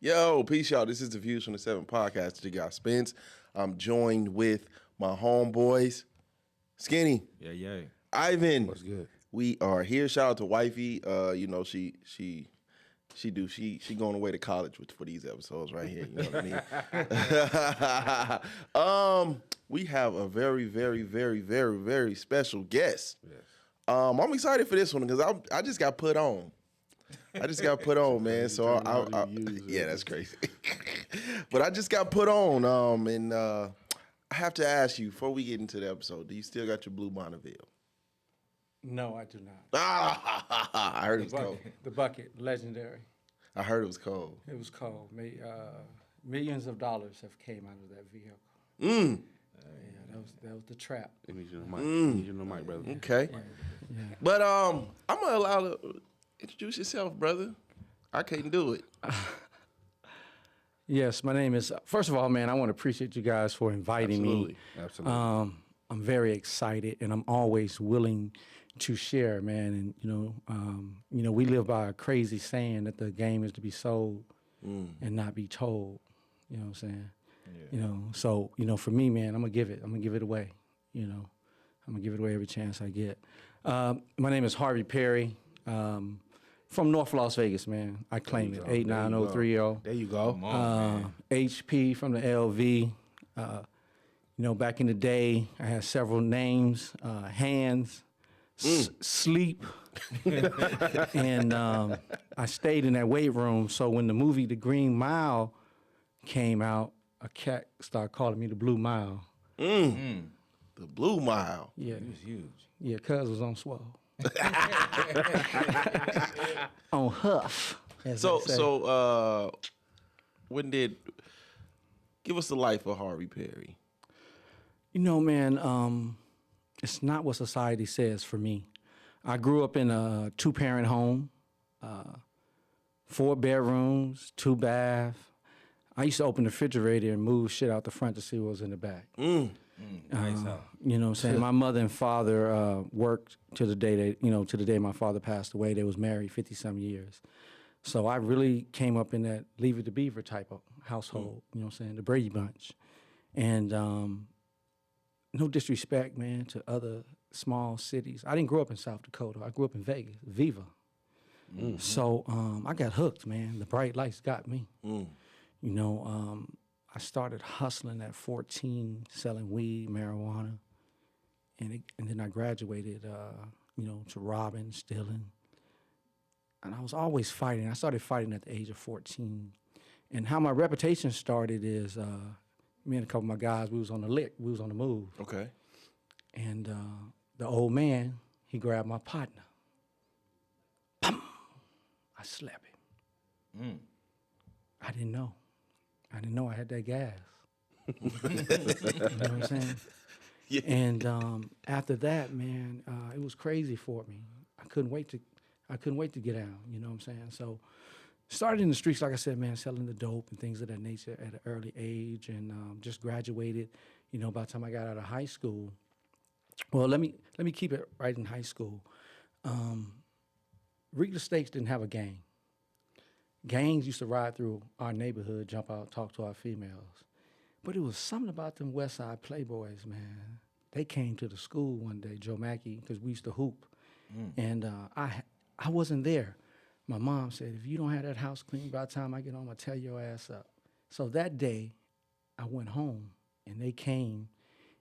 Yo, peace, y'all. This is the Views from the Seven podcast. You got Spence. I'm joined with my homeboys, Skinny. Yeah. Ivan. What's good? We are here. Shout out to Wifey. She going away to college for these episodes right here. You know what I mean? We have a very, very, very, very, very special guest. Yes. I'm excited for this one because I just got put on. Man. So yeah, that's crazy. But I just got put on, and I have to ask you before we get into the episode: do you still got your blue Bonneville? No, I do not. I heard it was cold. The bucket, legendary. I heard it was cold. It was cold. Millions of dollars have came out of that vehicle. Yeah, that was the trap. I need you to know mic, brother. Okay. Yeah. But I'm gonna allow to introduce yourself, brother. I can't do it. Yes, my name is. First of all, man, I want to appreciate you guys for inviting me. Absolutely. I'm very excited, and I'm always willing to share, man. And we live by a crazy saying that the game is to be sold and not be told. You know what I'm saying? Yeah. So for me, man, I'm gonna give it away. I'm gonna give it away every chance I get. My name is Harvey Perry. From North Las Vegas, man. I claim it. 89030. There you go. Come on, man. HP from the LV. Back in the day, I had several names, Hands, Sleep, and I stayed in that weight room. So when the movie The Green Mile came out, a cat started calling me the Blue Mile. The Blue Mile. Yeah, It was huge. yeah, cuz was on swole. On Huff. as they say. Give us the life of Harvey Perry. Man, it's not what society says for me. I grew up in a 2-parent home, 4 bedrooms, 2 bath. I used to open the refrigerator and move shit out the front to see what was in the back. Nice house. You know what I'm saying? My mother and father worked to the day my father passed away. They was married 50-some years. So I really came up in that Leave It to Beaver type of household, you know what I'm saying, the Brady Bunch. And no disrespect, man, to other small cities. I didn't grow up in South Dakota. I grew up in Vegas, Viva. So I got hooked, man. The bright lights got me. I started hustling at 14, selling weed, marijuana, and then I graduated, to robbing, stealing. And I was always fighting. I started fighting at the age of 14. And how my reputation started is me and a couple of my guys, we was on the lick, we was on the move. Okay. And the old man, he grabbed my partner. Pum! I slapped him. I didn't know I had that gas. You know what I'm saying? Yeah. And after that, man, it was crazy for me. I couldn't wait to get out. You know what I'm saying? So started in the streets, like I said, man, selling the dope and things of that nature at an early age, and just graduated. By the time I got out of high school. Well, let me keep it right in high school. Regal Estates didn't have a gang. Gangs used to ride through our neighborhood, jump out, talk to our females. But it was something about them West Side Playboys, man. They came to the school one day, Joe Mackey, because we used to hoop. And I wasn't there. My mom said, if you don't have that house clean by the time I get home, I'll tear your ass up. So that day, I went home, and they came,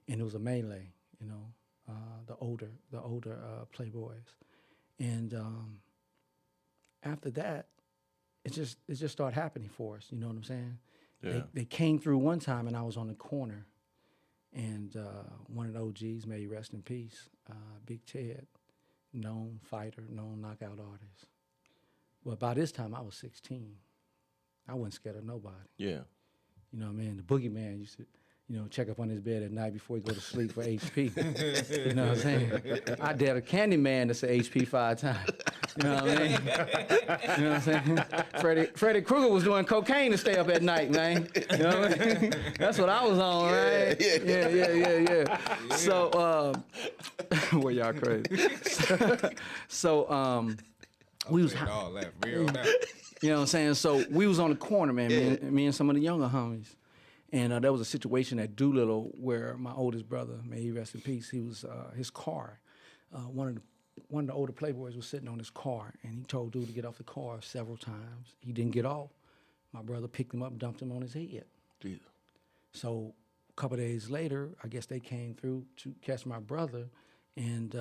and it was a melee, the older Playboys. And after that, it just started happening for us. You know what I'm saying? Yeah. They came through one time, and I was on the corner, and one of the OGs, may he rest in peace, Big Ted, known fighter, known knockout artist. But by this time, I was 16. I wasn't scared of nobody. Yeah. You know what I mean? The boogeyman used to, check up on his bed at night before he go to sleep for HP. You know what I'm saying? I dared a candy man to say HP 5 times. You know what I mean? You know what I'm saying? Freddy Krueger was doing cocaine to stay up at night, man. You know what I mean? That's what I was on, right? Yeah. So, well, y'all crazy. So, We was all that real now. You know what I'm saying? So we was on the corner, man, me and some of the younger homies. And there was a situation at Doolittle where my oldest brother, may he rest in peace, he was, his car, one of the older playboys was sitting on his car, and he told dude to get off the car several times. He didn't get off. My brother picked him up, dumped him on his head. Jesus. So a couple of days later, I guess they came through to catch my brother, and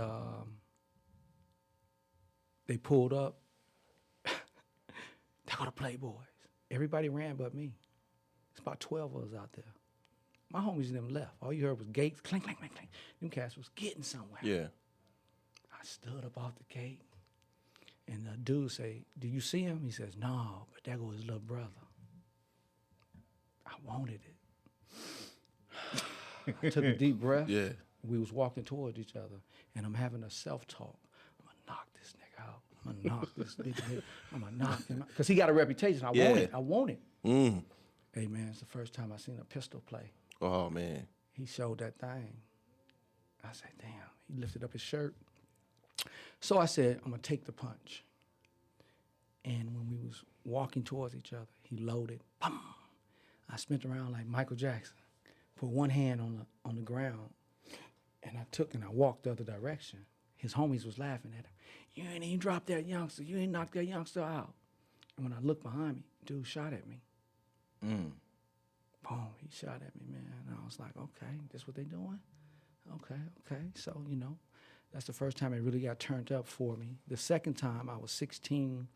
they pulled up. They go to Playboys. Everybody ran but me. It's about 12 of us out there. My homies and them left. All you heard was gates, clink, clink, clink, clink. Them cats was getting somewhere. Yeah. I stood up off the gate, and the dude say, "Do you see him?" He says, "No, but there goes his little brother." I wanted it. I took a deep breath. Yeah. We was walking towards each other, and I'm having a self-talk. I'm gonna knock this nigga out. I'm gonna knock this nigga out. I'm gonna knock him out. Because he got a reputation. I want it. I want it. Mm. Hey, man, it's the first time I seen a pistol play. Oh, man. He showed that thing. I said, damn. He lifted up his shirt. So I said, I'm going to take the punch. And when we was walking towards each other, he loaded. Boom. I spent around like Michael Jackson. Put one hand on the ground. And I walked the other direction. His homies was laughing at him. You ain't even dropped that youngster. You ain't knocked that youngster out. And when I looked behind me, dude shot at me. Boom, he shot at me, man. And I was like, okay, this what they doing? Okay. So, that's the first time it really got turned up for me. The second time, I was 16,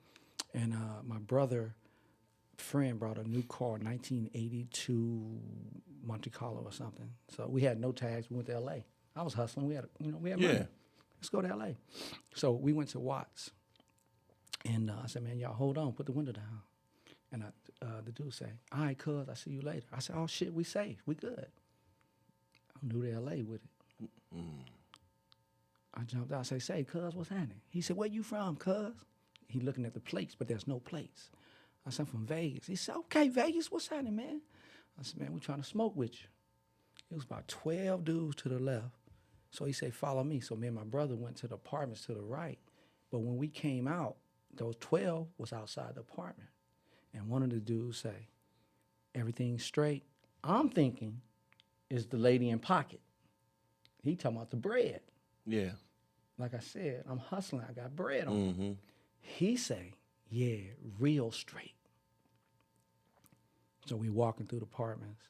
and my brother friend brought a new car, 1982 Monte Carlo or something. So we had no tags. We went to L.A. I was hustling. We had money. Yeah. Let's go to L.A. So we went to Watts, and I said, man, y'all hold on, put the window down. And the dude say, all right, cuz, I see you later. I said, oh, shit, we safe. We good. I'm new to L.A. with it. I jumped out. I say, cuz, what's happening? He said, where you from, cuz? He looking at the plates, but there's no plates. I said, I'm from Vegas. He said, okay, Vegas, what's happening, man? I said, man, we trying to smoke with you. It was about 12 dudes to the left. So he said, follow me. So me and my brother went to the apartments to the right. But when we came out, those 12 was outside the apartment. And one of the dudes say, everything's straight. I'm thinking, is the lady in pocket? He talking about the bread. Yeah. Like I said, I'm hustling. I got bread on. Mm-hmm. He say, yeah, real straight. So we walking through the apartments,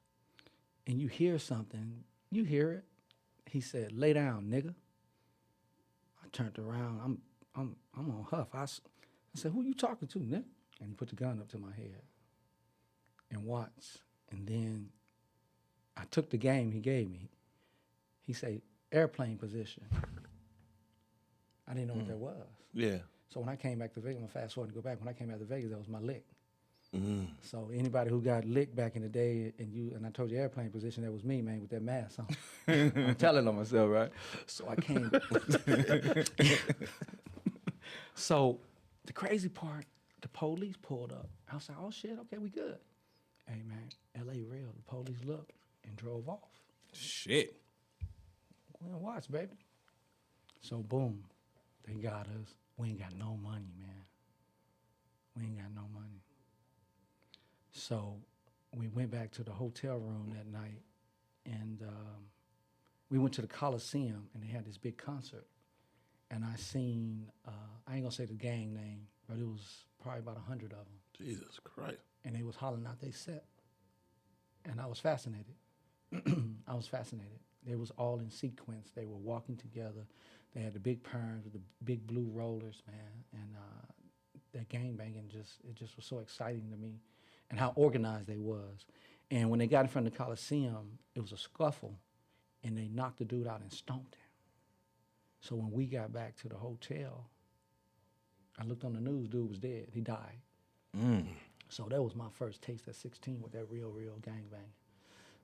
and you hear something. You hear it. He said, lay down, nigga. I turned around. I'm on huff. I said, who you talking to, nigga? And he put the gun up to my head and watched. And then I took the game he gave me. He said, airplane position. I didn't know what that was. Yeah. So when I came back to Vegas, I'm gonna fast forward and go back. When I came back to Vegas, that was my lick. So anybody who got licked back in the day, and I told you airplane position, that was me, man, with that mask on. I'm telling on myself, right? So I came. So the crazy part, the police pulled up. I was like, oh shit, okay, we good. Hey man, L.A. real. The police looked and drove off. Shit. We didn't watch, baby. So boom, they got us. We ain't got no money, man. We ain't got no money. So we went back to the hotel room that night, and we went to the Coliseum, and they had this big concert. And I seen, I ain't gonna say the gang name, but it was probably about 100 of them. Jesus Christ. And they was hollering out they set. And I was fascinated. I was fascinated. They was all in sequence. They were walking together. They had the big perms with the big blue rollers, man. And that gangbanging it just was so exciting to me, and how organized they was. And when they got in front of the Coliseum, it was a scuffle, and they knocked the dude out and stomped him. So when we got back to the hotel, I looked on the news, dude was dead. He died. So that was my first taste at 16 with that real gangbang.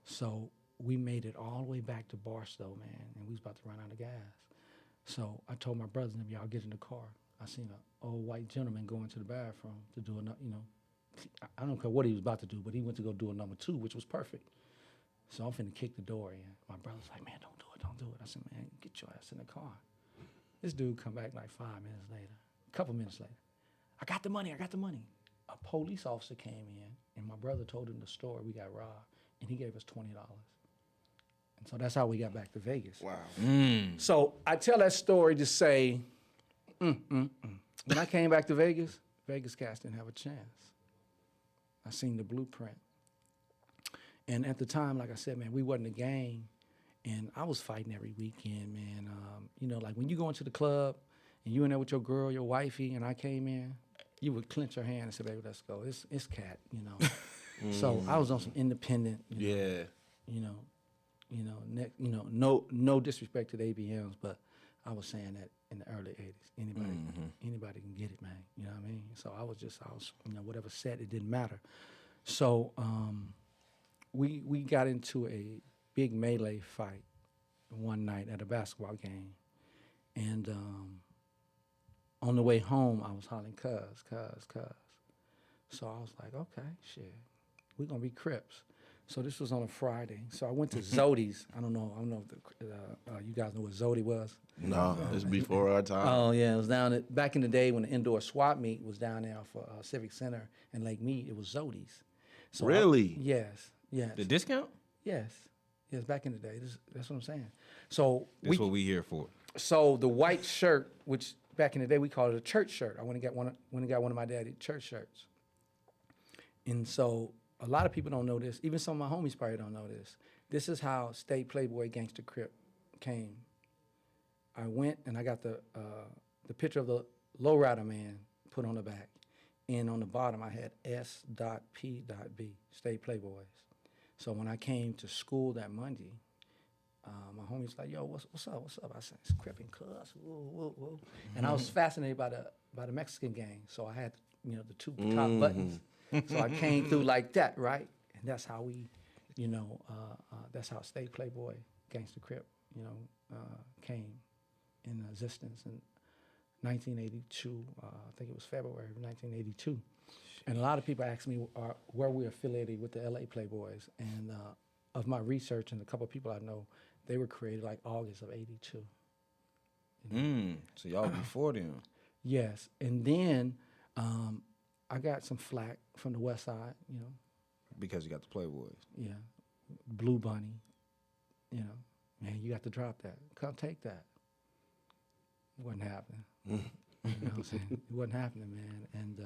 So we made it all the way back to Barstow, man, and we was about to run out of gas. So I told my brothers and them, y'all get in the car. I seen an old white gentleman going to the bathroom to do another, I don't care what he was about to do, but he went to go do a number 2, which was perfect. So I'm finna kick the door in. My brother's like, man, don't do it. I said, man, get your ass in the car. This dude come back like 5 minutes later, a couple minutes later. I got the money. A police officer came in, and my brother told him the story. We got robbed, and he gave us $20. And so that's how we got back to Vegas. Wow. So I tell that story to say, when I came back to Vegas, Vegas cats didn't have a chance. I seen the blueprint. And at the time, like I said, man, we wasn't a gang. And I was fighting every weekend, man. You know, like when you go into the club and you in there with your girl, your wifey, and I came in, you would clench your hand and say, baby, let's go. It's cat, you know. So I was on some independent, no disrespect to the ABMs, but I was saying that in the early 80s. Anybody can get it, man. You know what I mean? So I was, whatever said, it didn't matter. So we got into a big melee fight one night at a basketball game. And on the way home, I was hollering, cuz. So I was like, okay, shit, we're going to be Crips. So this was on a Friday. So I went to Zodi's. I don't know if you guys know what Zodi was. No, it's before our time. Oh, yeah. It was back in the day when the indoor swap meet was down there for Civic Center and Lake Mead. It was Zodi's. So Really? Yes. The discount? Yes, back in the day. That's what I'm saying. So That's what we here for. So the white shirt, which back in the day we called it a church shirt. I went and got one of my daddy's church shirts. And so a lot of people don't know this. Even some of my homies probably don't know this. This is how State Playboy Gangster Crip came. I went and I got the picture of the lowrider man put on the back. And on the bottom I had S.P.B, State Playboys. So when I came to school that Monday, my homie's like, yo, what's up? I said, it's Crip and Cuz, whoa. And I was fascinated by the Mexican gang. So I had, the two top buttons. So I came through like that, right? And that's how we, that's how State Playboy Gangster Crip, came in existence in 1982. I think it was February of 1982. And a lot of people ask me where we're affiliated with the LA Playboys. And of my research and a couple of people I know, they were created like August of 82. So y'all before them. Yes. And then I got some flack from the West Side, Because you got the Playboys. Yeah. Blue Bunny, man, you got to drop that. Come take that. It wasn't happening. You know what I'm saying? It wasn't happening, man. And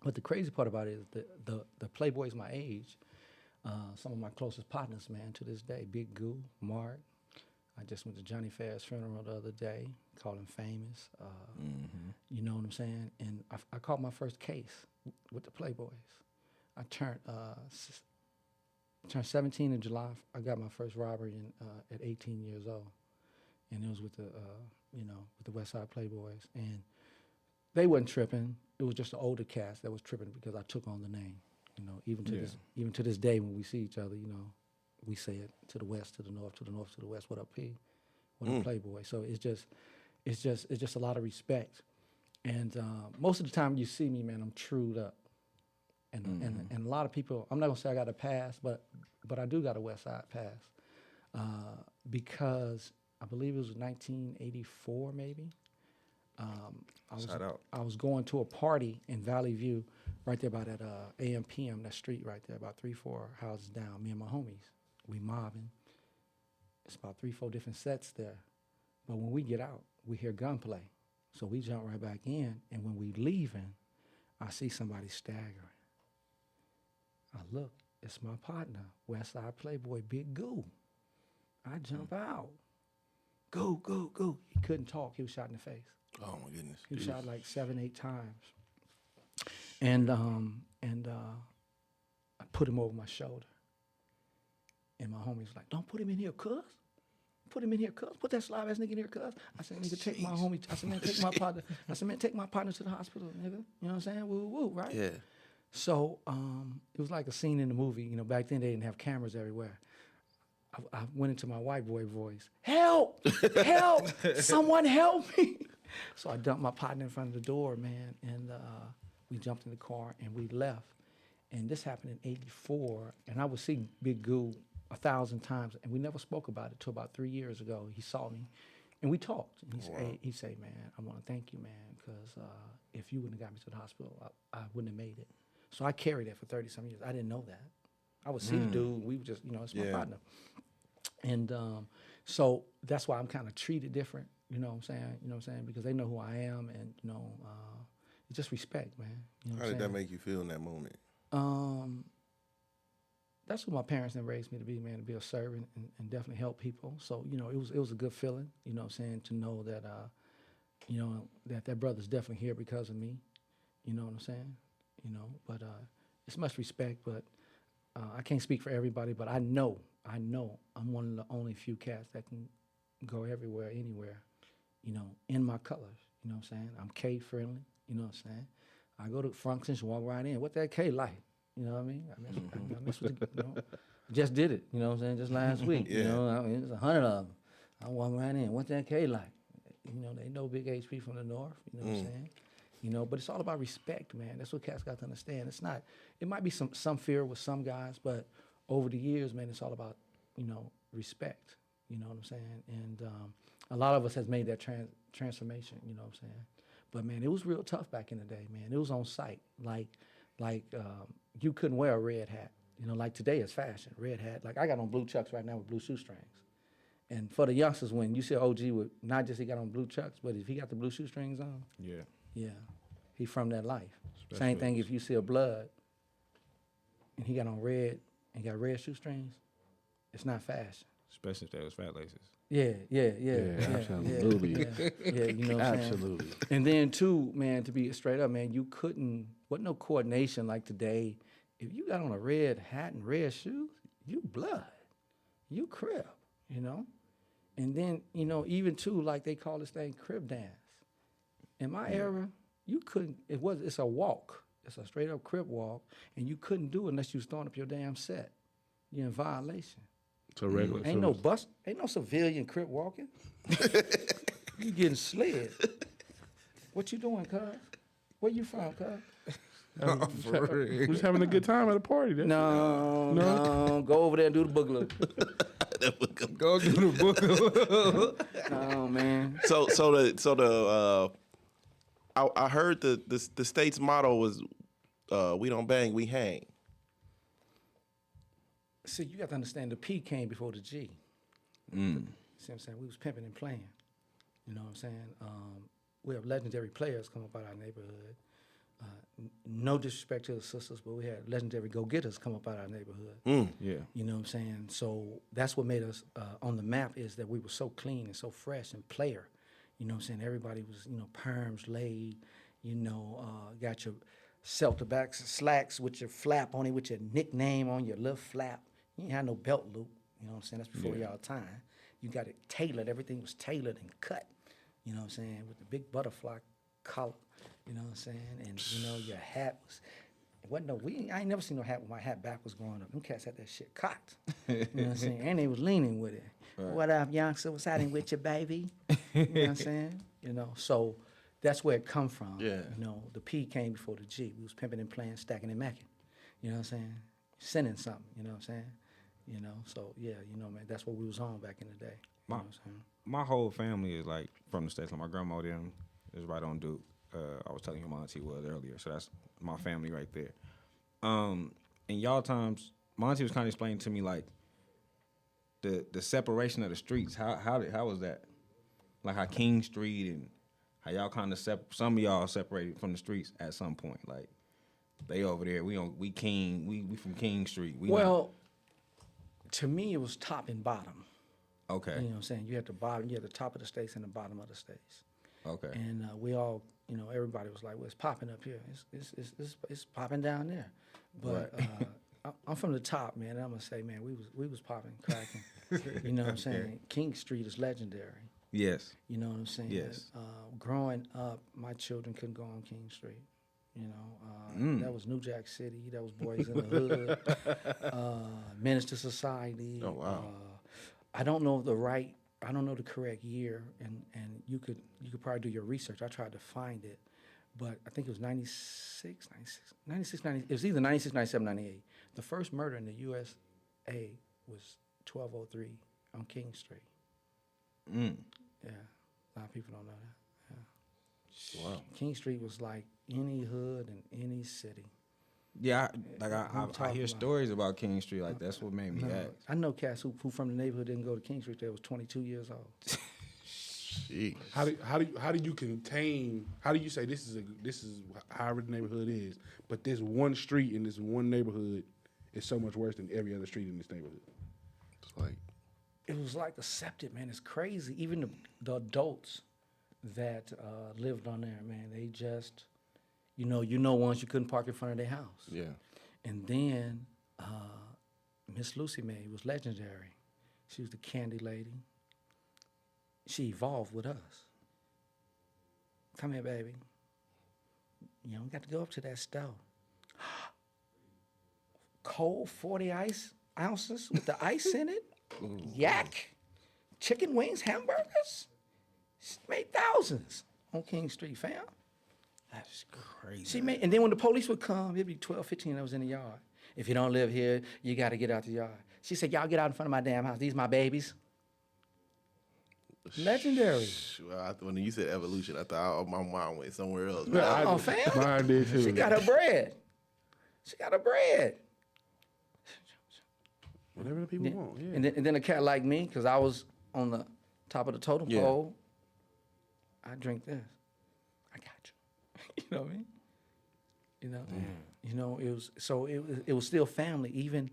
but the crazy part about it is the Playboys my age, some of my closest partners, man, to this day, Big Goo, Mark. I just went to Johnny Fair's funeral the other day, called him famous. You know what I'm saying? And I caught my first case with the Playboys. I turned 17 in July. I got my first robbery at 18 years old, and it was with the with the West Side Playboys, and they wasn't tripping. It was just the older cast that was tripping because I took on the name. Even to this day when we see each other, we say it to the west, to the north, to the north, to the west. What up, P? What up, Playboy? So it's just a lot of respect. And most of the time you see me, man, I'm trued up. And a lot of people, I'm not gonna say I got a pass, but I do got a West Side pass because I believe it was 1984 maybe. I was going to a party in Valley View, right there by that AM/PM, that street right there, about 3-4 houses down. Me and my homies, we mobbing. It's about 3-4 different sets there. But when we get out, we hear gunplay. So we jump right back in, and when we leaving, I see somebody staggering. I look, it's my partner, West Side Playboy, Big Goo. I jump out. Go. He couldn't talk. He was shot in the face. Oh my goodness. He was shot like 7-8 times. And I put him over my shoulder. And my homie was like, don't put him in here, cuz. Put him in here, cuz. Put that slob ass nigga in here, cuz. I said, nigga, take my homie. I said, man, take my partner. I said, man, take my partner to the hospital, nigga. You know what I'm saying? Woo, right? Yeah. So it was like a scene in the movie. Back then they didn't have cameras everywhere. I went into my white boy voice. Help! Help! Someone help me! So I dumped my partner in front of the door, man, and we jumped in the car and we left. And this happened in '84, and I would see Big Goo 1,000 times, and we never spoke about it till about 3 years ago. He saw me, And we talked. And he say, man, I want to thank you, man, because if you wouldn't have got me to the hospital, I wouldn't have made it. So I carried that for 30-some years. I didn't know that. I would see the dude. We were just, it's my partner. And so that's why I'm kind of treated different, you know what I'm saying? You know what I'm saying? Because they know who I am, and, it's just respect, man. You know How did that make you feel in that moment? That's what my parents then raised me to be a servant and definitely help people. So, it was a good feeling, you know what I'm saying, to know that, that brother's definitely here because of me, you know what I'm saying? But it's much respect, but I can't speak for everybody, but I know I'm one of the only few cats that can go everywhere, anywhere, in my colors, you know what I'm saying? I'm K-friendly, you know what I'm saying? I go to functions, walk right in. What that K like? You know what I mean? I mess with just did it, you know what I'm saying, just last week. Yeah. There's 100 of them. I walk right in. What that K like? They know Big HP from the north, you know what I'm saying? But it's all about respect, man. That's what cats got to understand. It's not, it might be some fear with some guys, but over the years, man, it's all about, respect, you know what I'm saying? And a lot of us has made that transformation, you know what I'm saying? But, man, it was real tough back in the day, man. It was on sight. Like you couldn't wear a red hat. Like today is fashion, red hat. Like I got on blue chucks right now with blue shoestrings. And for the youngsters, when you see OG with, not just he got on blue chucks, but if he got the blue shoestrings on, yeah, he from that life. Same thing if you see a blood and he got on red and got red shoestrings, it's not fashion. Especially if they was fat laces. Yeah, absolutely. Yeah, you know what I'm saying? Absolutely. And then too, man, to be straight up, man, wasn't no coordination like today. If you got on a red hat and red shoes, you blood, you Crip, And then, even too, like they call this thing Crip dance. In my era, you couldn't, it's a walk. It's a straight up Crip walk, and you couldn't do it unless you was throwing up your damn set. You're in violation. So regular. Ain't no civilian Crip walking. You getting slid. What you doing, cuz? Where you from, cuz? We're just having a good time at a party. No. Go over there and do the boogaloo. Go do the book. No, man. I heard the state's motto was, "We don't bang, we hang." See, you got to understand the P came before the G. See what I'm saying? We was pimping and playing. You know what I'm saying? We have legendary players come up out of our neighborhood. No disrespect to the sisters, but we had legendary go-getters come up out of our neighborhood. Yeah. You know what I'm saying? So that's what made us on the map, is that we were so clean and so fresh and player. You know what I'm saying? Everybody was, perms laid, got your Celtic slacks with your flap on it, with your nickname on your little flap. You ain't had no belt loop. You know what I'm saying? That's before y'all time. You got it tailored. Everything was tailored and cut. You know what I'm saying? With the big butterfly collar. You know what I'm saying? And, your hat I ain't never seen no hat with my hat backwards growing up. Them cats had that shit cocked. You know what I'm saying? And they was leaning with it. Right. What up, youngster? What's happening with you, baby? You know what I'm saying? So that's where it come from. Yeah. The P came before the G. We was pimping and playing, stacking and macking. You know what I'm saying? Sending something, you know what I'm saying? So yeah, man, that's what we was on back in the day. You know what I'm saying? My whole family is like from the States. Like my grandma them is right on Duke. I was telling you my auntie was earlier, so that's my family right there. In y'all times, my auntie was kind of explaining to me like the separation of the streets. How was that? Like how King Street and how y'all kind of some of y'all separated from the streets at some point. Like they over there, we from King Street. To me it was top and bottom. Okay. You know what I'm saying? You had the bottom, you had the top of the states and the bottom of the states. Okay. And we all, everybody was like, well, it's popping up here. It's popping down there. But right. I'm from the top, man. And I'm going to say, man, we was popping, cracking. You know what I'm saying? King Street is legendary. Yes. You know what I'm saying? Yes. Growing up, my children couldn't go on King Street. That was New Jack City. That was Boys in the Hood. Minister Society. Oh, wow. I don't know the correct year, and you could probably do your research. I tried to find it, but I think it was 96, 90, it was either 96, 97, 98. The first murder in the USA was 1203 on King Street. Yeah. lot of people don't know that. Yeah. Wow. King Street was like any hood in any city. Yeah, I I'm talking hear about- stories about King Street. Like that's what made me No, ask. I know cats who from the neighborhood didn't go to King Street. They was 22 years old. Jeez. How do you contain? How do you say this is however the neighborhood is, but this one street in this one neighborhood is so much worse than every other street in this neighborhood? It's like, It was like accepted, man. It's crazy. Even the adults that lived on there, man, they just, you know, once you couldn't park in front of their house. yeah. And then Miss Lucy Mae was legendary. She was the candy lady. She evolved with us. Come here, baby. You don't got to go up to that stove. Cold 40 ounces with the ice in it. Yak. Chicken wings, hamburgers. She made thousands on King Street, fam. That's crazy. She made, and then when the police would come, it'd be 12, 15 that was in the yard. If you don't live here, you got to get out the yard. She said, y'all get out in front of my damn house. These my babies. Legendary. Well, when you said evolution, I thought my mind went somewhere else. Oh, fam. Mine did too. She got her bread. She got her bread. Whatever the people want. Yeah. And then a cat like me, because I was on the top of the totem Yeah. pole, I drink this. I got you. You know what I mean? It was still family, even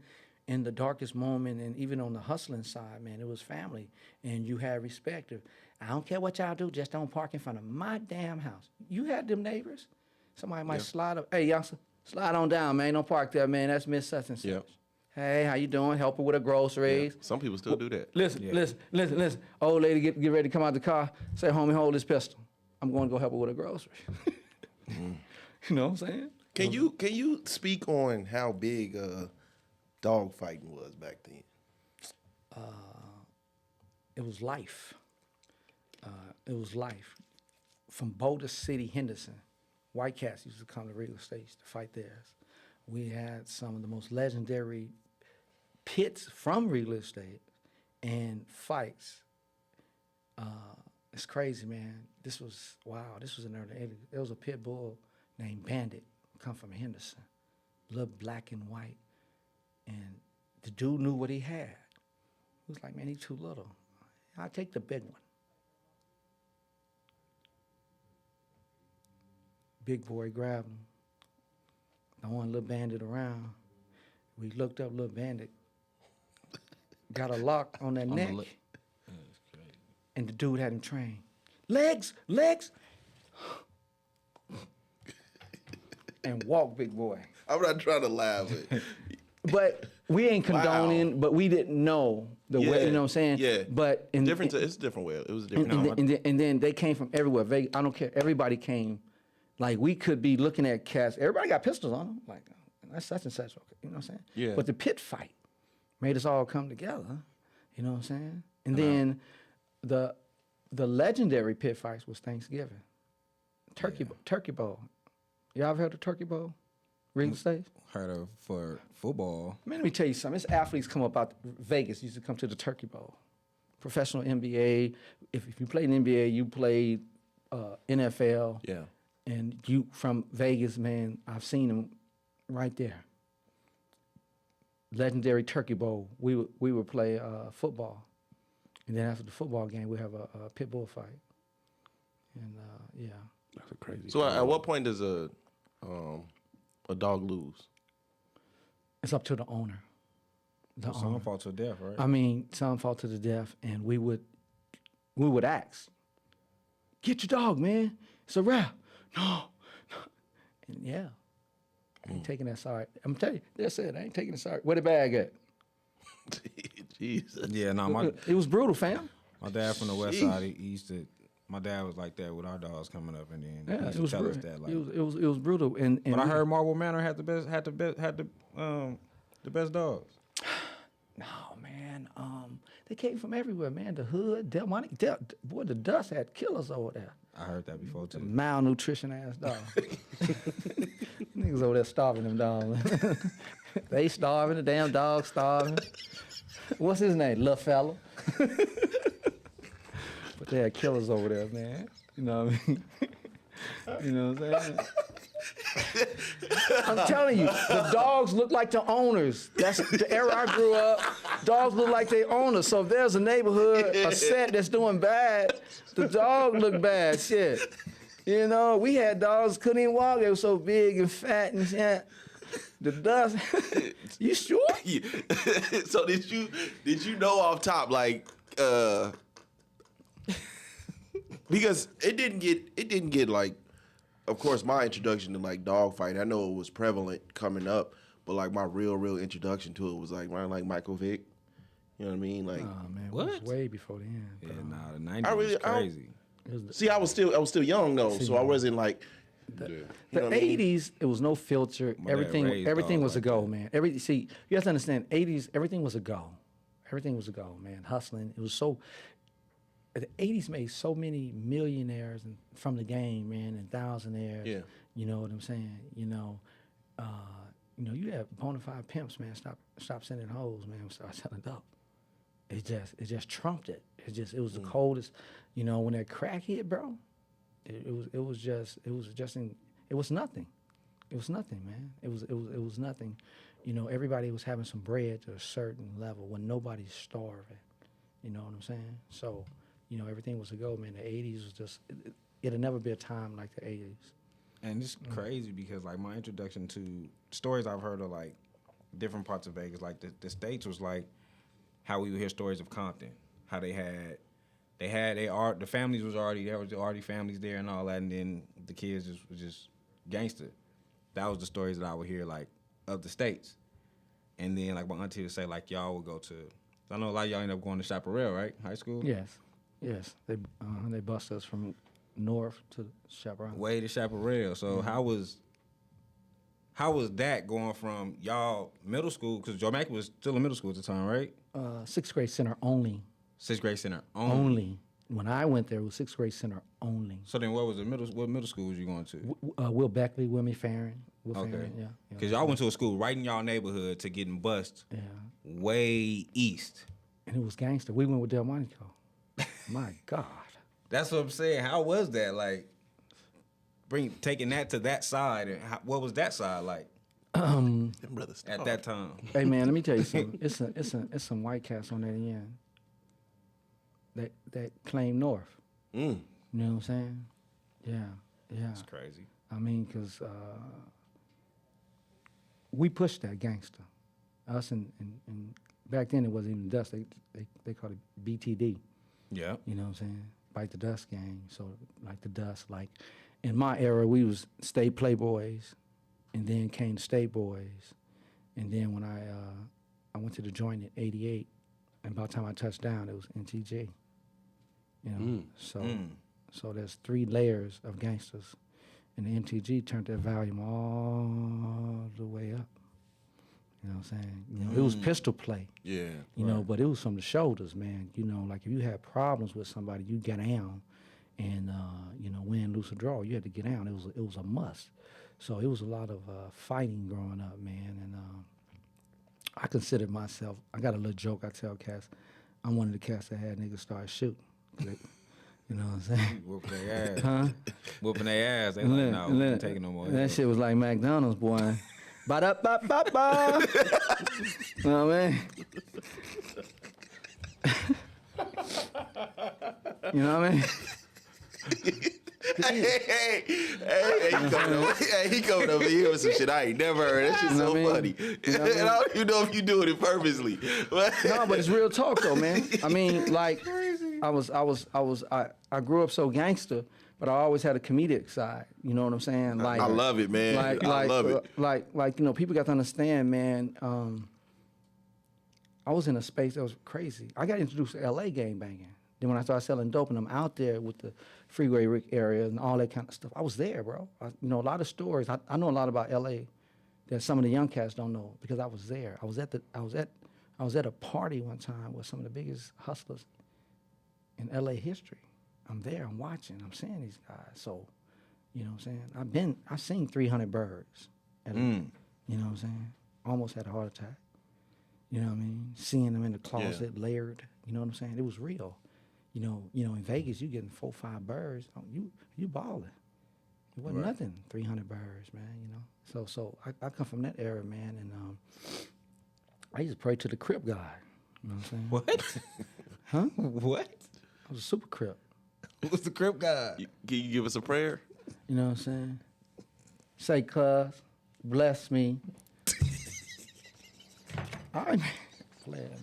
in the darkest moment, and even on the hustling side, man, it was family, and you had respect. I don't care what y'all do, just don't park in front of my damn house. You had them neighbors. Somebody might slide up. Hey, youngster, slide on down, man. Don't park there, man. That's Miss such and such. Yep. Hey, how you doing? Help her with her groceries. Some people still do that. Listen. Old lady, get ready to come out the car. Say, homie, hold this pistol. I'm going to go help her with her groceries. You know what I'm saying? Can you speak on how big dog fighting was back then? It was life. It was life. From Boulder City, Henderson, white cats used to come to real estates to fight theirs. We had some of the most legendary pits from real estate and fights. It's crazy, man. This was in the early 80s. There was a pit bull named Bandit, come from Henderson, blood black and white. And the dude knew what he had. He was like, man, he's too little. I'll take the big one. Big boy grabbed him. I want little Bandit around. We looked up little Bandit, got a lock on that neck, and the dude had him trained. Legs, and walk, big boy. I'm not trying to laugh. But we ain't condoning, but we didn't know the way, you know what I'm saying? Yeah. But It's a different way. It was a different. and then they came from everywhere. Vegas, I don't care. Everybody came. Like, we could be looking at cats. Everybody got pistols on them. Like, that's such and such. Okay, you know what I'm saying? Yeah. But the pit fight made us all come together. You know what I'm saying? And then the legendary pit fights was Thanksgiving. Turkey Bowl. Y'all ever heard of Turkey Bowl? Real estate? Heard of for football. Man, let me tell you something. It's athletes come up out Vegas, used to come to the Turkey Bowl. Professional NBA. If you played in NBA, you played NFL. Yeah. And you from Vegas, man, I've seen them right there. Legendary Turkey Bowl. We would play football, and then after the football game, we have a pit bull fight. And yeah, That's a crazy. So at what point does a dog lose? it's up to the owner. The Some owner. fall to death, right? I mean, some fall to the death, and we would ask, "Get your dog, man. It's a wrap." No. And yeah, I ain't taking that sorry. I'm telling you, that's it. I ain't taking it sorry. Where the bag at? Jesus. Yeah, no, It was brutal, fam. my dad from the west side, he used to. My dad was like that with our dogs coming up, and then he Yeah, used it to was tell us brutal. that. Like, It was brutal. And but I heard Marble Manor had the best dogs. No, man. They came from everywhere, man. The hood, boy, the dust had killers over there. I heard that before too. Malnutrition ass dogs. Niggas over there starving them dogs. They starving, the damn dog starving. What's his name? Little fella. They had killers over there, man. You know what I mean? You know what I'm saying? I'm telling you, the dogs look like the owners. That's the era I grew up. Dogs look like they owners. So if there's a neighborhood, a set that's doing bad, the dog look bad. Shit. You know, we had dogs couldn't even walk. They were so big and fat and shit. The dust. You sure? Yeah. So did you know off top like because it didn't get like, of course, my introduction to like dog fighting, I know it was prevalent coming up, but like my real introduction to it was like Michael Vick. You know what I mean? Like, Oh man, What? it was way before the end. Yeah, bro. nah, the 90s I really- was crazy. It was see, I was still young though, so I wasn't like. Yeah. You know the what I mean? 80s, it was no filter. My dad Everything raised was a dogs go, like man. See, you have to understand, 80s, everything was a go. Everything was a go, man. Hustling. It was so. The 80s made so many millionaires from the game, man, and thousandaires. Yeah. You know what I'm saying? You have bona fide pimps, man. Stop sending hoes, man. Start selling dope. It just trumped it. It was the coldest. You know, when that crack hit, bro, it was nothing. It was nothing, man. It was nothing. You know, everybody was having some bread to a certain level when nobody's starving. You know what I'm saying? So, you know, everything was a go, man. The 80s was just, it'll never be a time like the 80s. And it's crazy because like my introduction to stories I've heard of like different parts of Vegas, like the States was like how we would hear stories of Compton, how the families was already, there was already families there and all that, and then the kids was just gangster. That was the stories that I would hear like of the States. And then like my auntie would say like y'all would go to, I know a lot of y'all ended up going to Chaparral, right? High school? Yes. They bust us from north to Chaparral. Way to Chaparral. So how was that going from y'all middle school? Because Joe Mackey was still in middle school at the time, right? Sixth grade center only. Sixth grade center Only. When I went there, it was sixth grade center only. So then, what middle school was you going to? Will Beckley, Wilmy Farron. Okay. Yeah. Because y'all went to a school right in y'all neighborhood to getting bust. Yeah. Way east. And it was gangster. We went with Delmonico. My God. That's what I'm saying. How was that like? Taking that to that side, and what was that side like Them brothers at that time? Hey man, let me tell you something. It's some white cats on that end that claim north. You know what I'm saying? Yeah. That's crazy. I mean, because we pushed that gangster. Us and back then it wasn't even dust. They called it BTD. Yeah. You know what I'm saying? Bite the Dust gang. So like the Dust. Like in my era, we was State Playboys, and then came State Boys, and then when I went to the joint in '88, and by the time I touched down, it was NTG. You know, so there's 3 layers of gangsters, and the NTG turned their volume all the way up. You know what I'm saying? You know, it was pistol play. Yeah. You know, but it was from the shoulders, man. You know, like if you had problems with somebody, you get down, and you know, win, lose, or draw. You had to get down. It was a must. So it was a lot of fighting growing up, man. And I considered myself. I got a little joke I tell cats. I'm one of the cats that had niggas start shooting. You know what I'm saying? Whooping their ass. Huh? Whooping their ass. They like, no, we ain't taking no more. That shit was like McDonald's, boy. Ba-da-ba-ba-ba. You know what I mean? You know what I mean? Hey, he coming over here with some shit I ain't never heard. That shit's You know so what I mean? funny. You know what I mean? And I don't even know if you doing it purposely. No, but it's real talk though, man. I mean, like, I grew up so gangster, but I always had a comedic side. You know what I'm saying? Like, I love it, man. I love it. Like you know, people got to understand, man. I was in a space that was crazy. I got introduced to L.A. gang banging. Then when I started selling dope and I'm out there with the Freeway Rick area and all that kind of stuff, I was there, bro. You know, a lot of stories. I know a lot about L.A. that some of the young cats don't know because I was there. I was at a party one time with some of the biggest hustlers in L.A. history. I'm there. I'm watching. I'm seeing these guys. So, you know what I'm saying? I've seen 300 birds. You know what I'm saying? Almost had a heart attack. You know what I mean? Seeing them in the closet, layered. You know what I'm saying? It was real. In Vegas, you getting 4, 5 birds. You balling. It wasn't nothing, 300 birds, man. So I come from that era, man, and I used to pray to the Crip God. You know what I'm saying? What? Huh? What? I was a super Crip. What's the Crip guy? Can you give us a prayer? You know what I'm saying? Say, cuz, bless me. All right, man. Play it, man.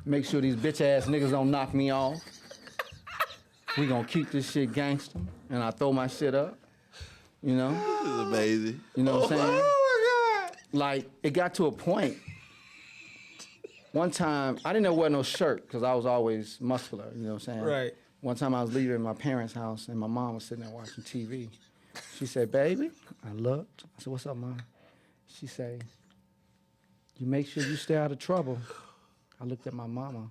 Make sure these bitch ass niggas don't knock me off. We gonna keep this shit gangster, and I throw my shit up. This is amazing. You know what I'm saying? Oh my God. Like, it got to a point. One time, I didn't know wear no shirt because I was always muscular, you know what I'm saying? Right. One time I was leaving my parents' house and my mom was sitting there watching TV. She said, baby, I looked. I said, what's up, Mom? She said, you make sure you stay out of trouble. I looked at my mama.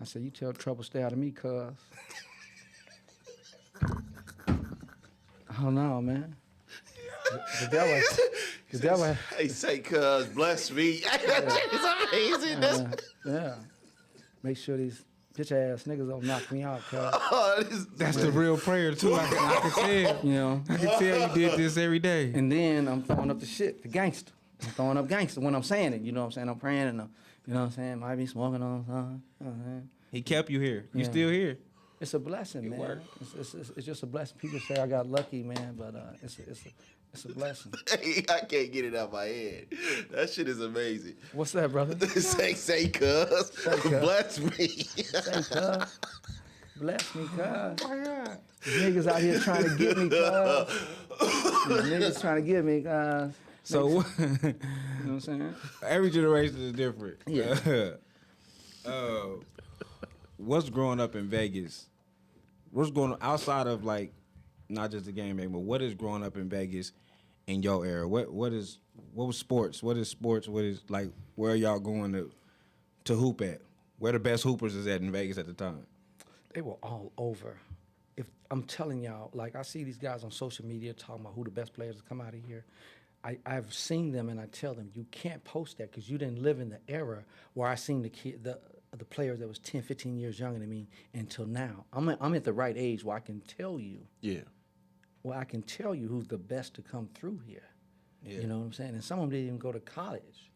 I said, you tell trouble stay out of me, cuz. Oh, no, man. The devil. Hey, say, cuz, bless me. It's amazing. Yeah. Make sure these bitch ass niggas don't knock me out, cuz. That's the real prayer too. I can tell. You know. I can tell you did this every day. And then I'm throwing up the shit, the gangster. I'm throwing up gangster when I'm saying it. You know what I'm saying? I'm praying and you know what I'm saying? Might be smoking on something. You know what I'm saying? He kept you here. You Yeah. still here. It's a blessing, man. worked. It's just a blessing. People say I got lucky, man, but it's a blessing. Hey, I can't get it out my head. That shit is amazing. What's that, brother? say, cuz, cuz. bless me. Say, cuz. Bless me, cuz. Oh my God. These niggas out here trying to get me, cuz. These niggas trying to get me, cuz. So You know what I'm saying? every generation is different. Yeah. What's growing up in Vegas? What's going on outside of like not just the game, but what is growing up in Vegas in your era? What was sports? What is sports? What is like where are y'all going to hoop at? Where the best hoopers is at in Vegas at the time? They were all over. If I'm telling y'all, like I see these guys on social media talking about who the best players to come out of here. I've seen them and I tell them you can't post that because you didn't live in the era where I seen the players that was 10, 15 years younger than me until now. I'm at the right age where I can tell you. Yeah. Well, I can tell you who's the best to come through here. Yeah. You know what I'm saying? And some of them didn't even go to college.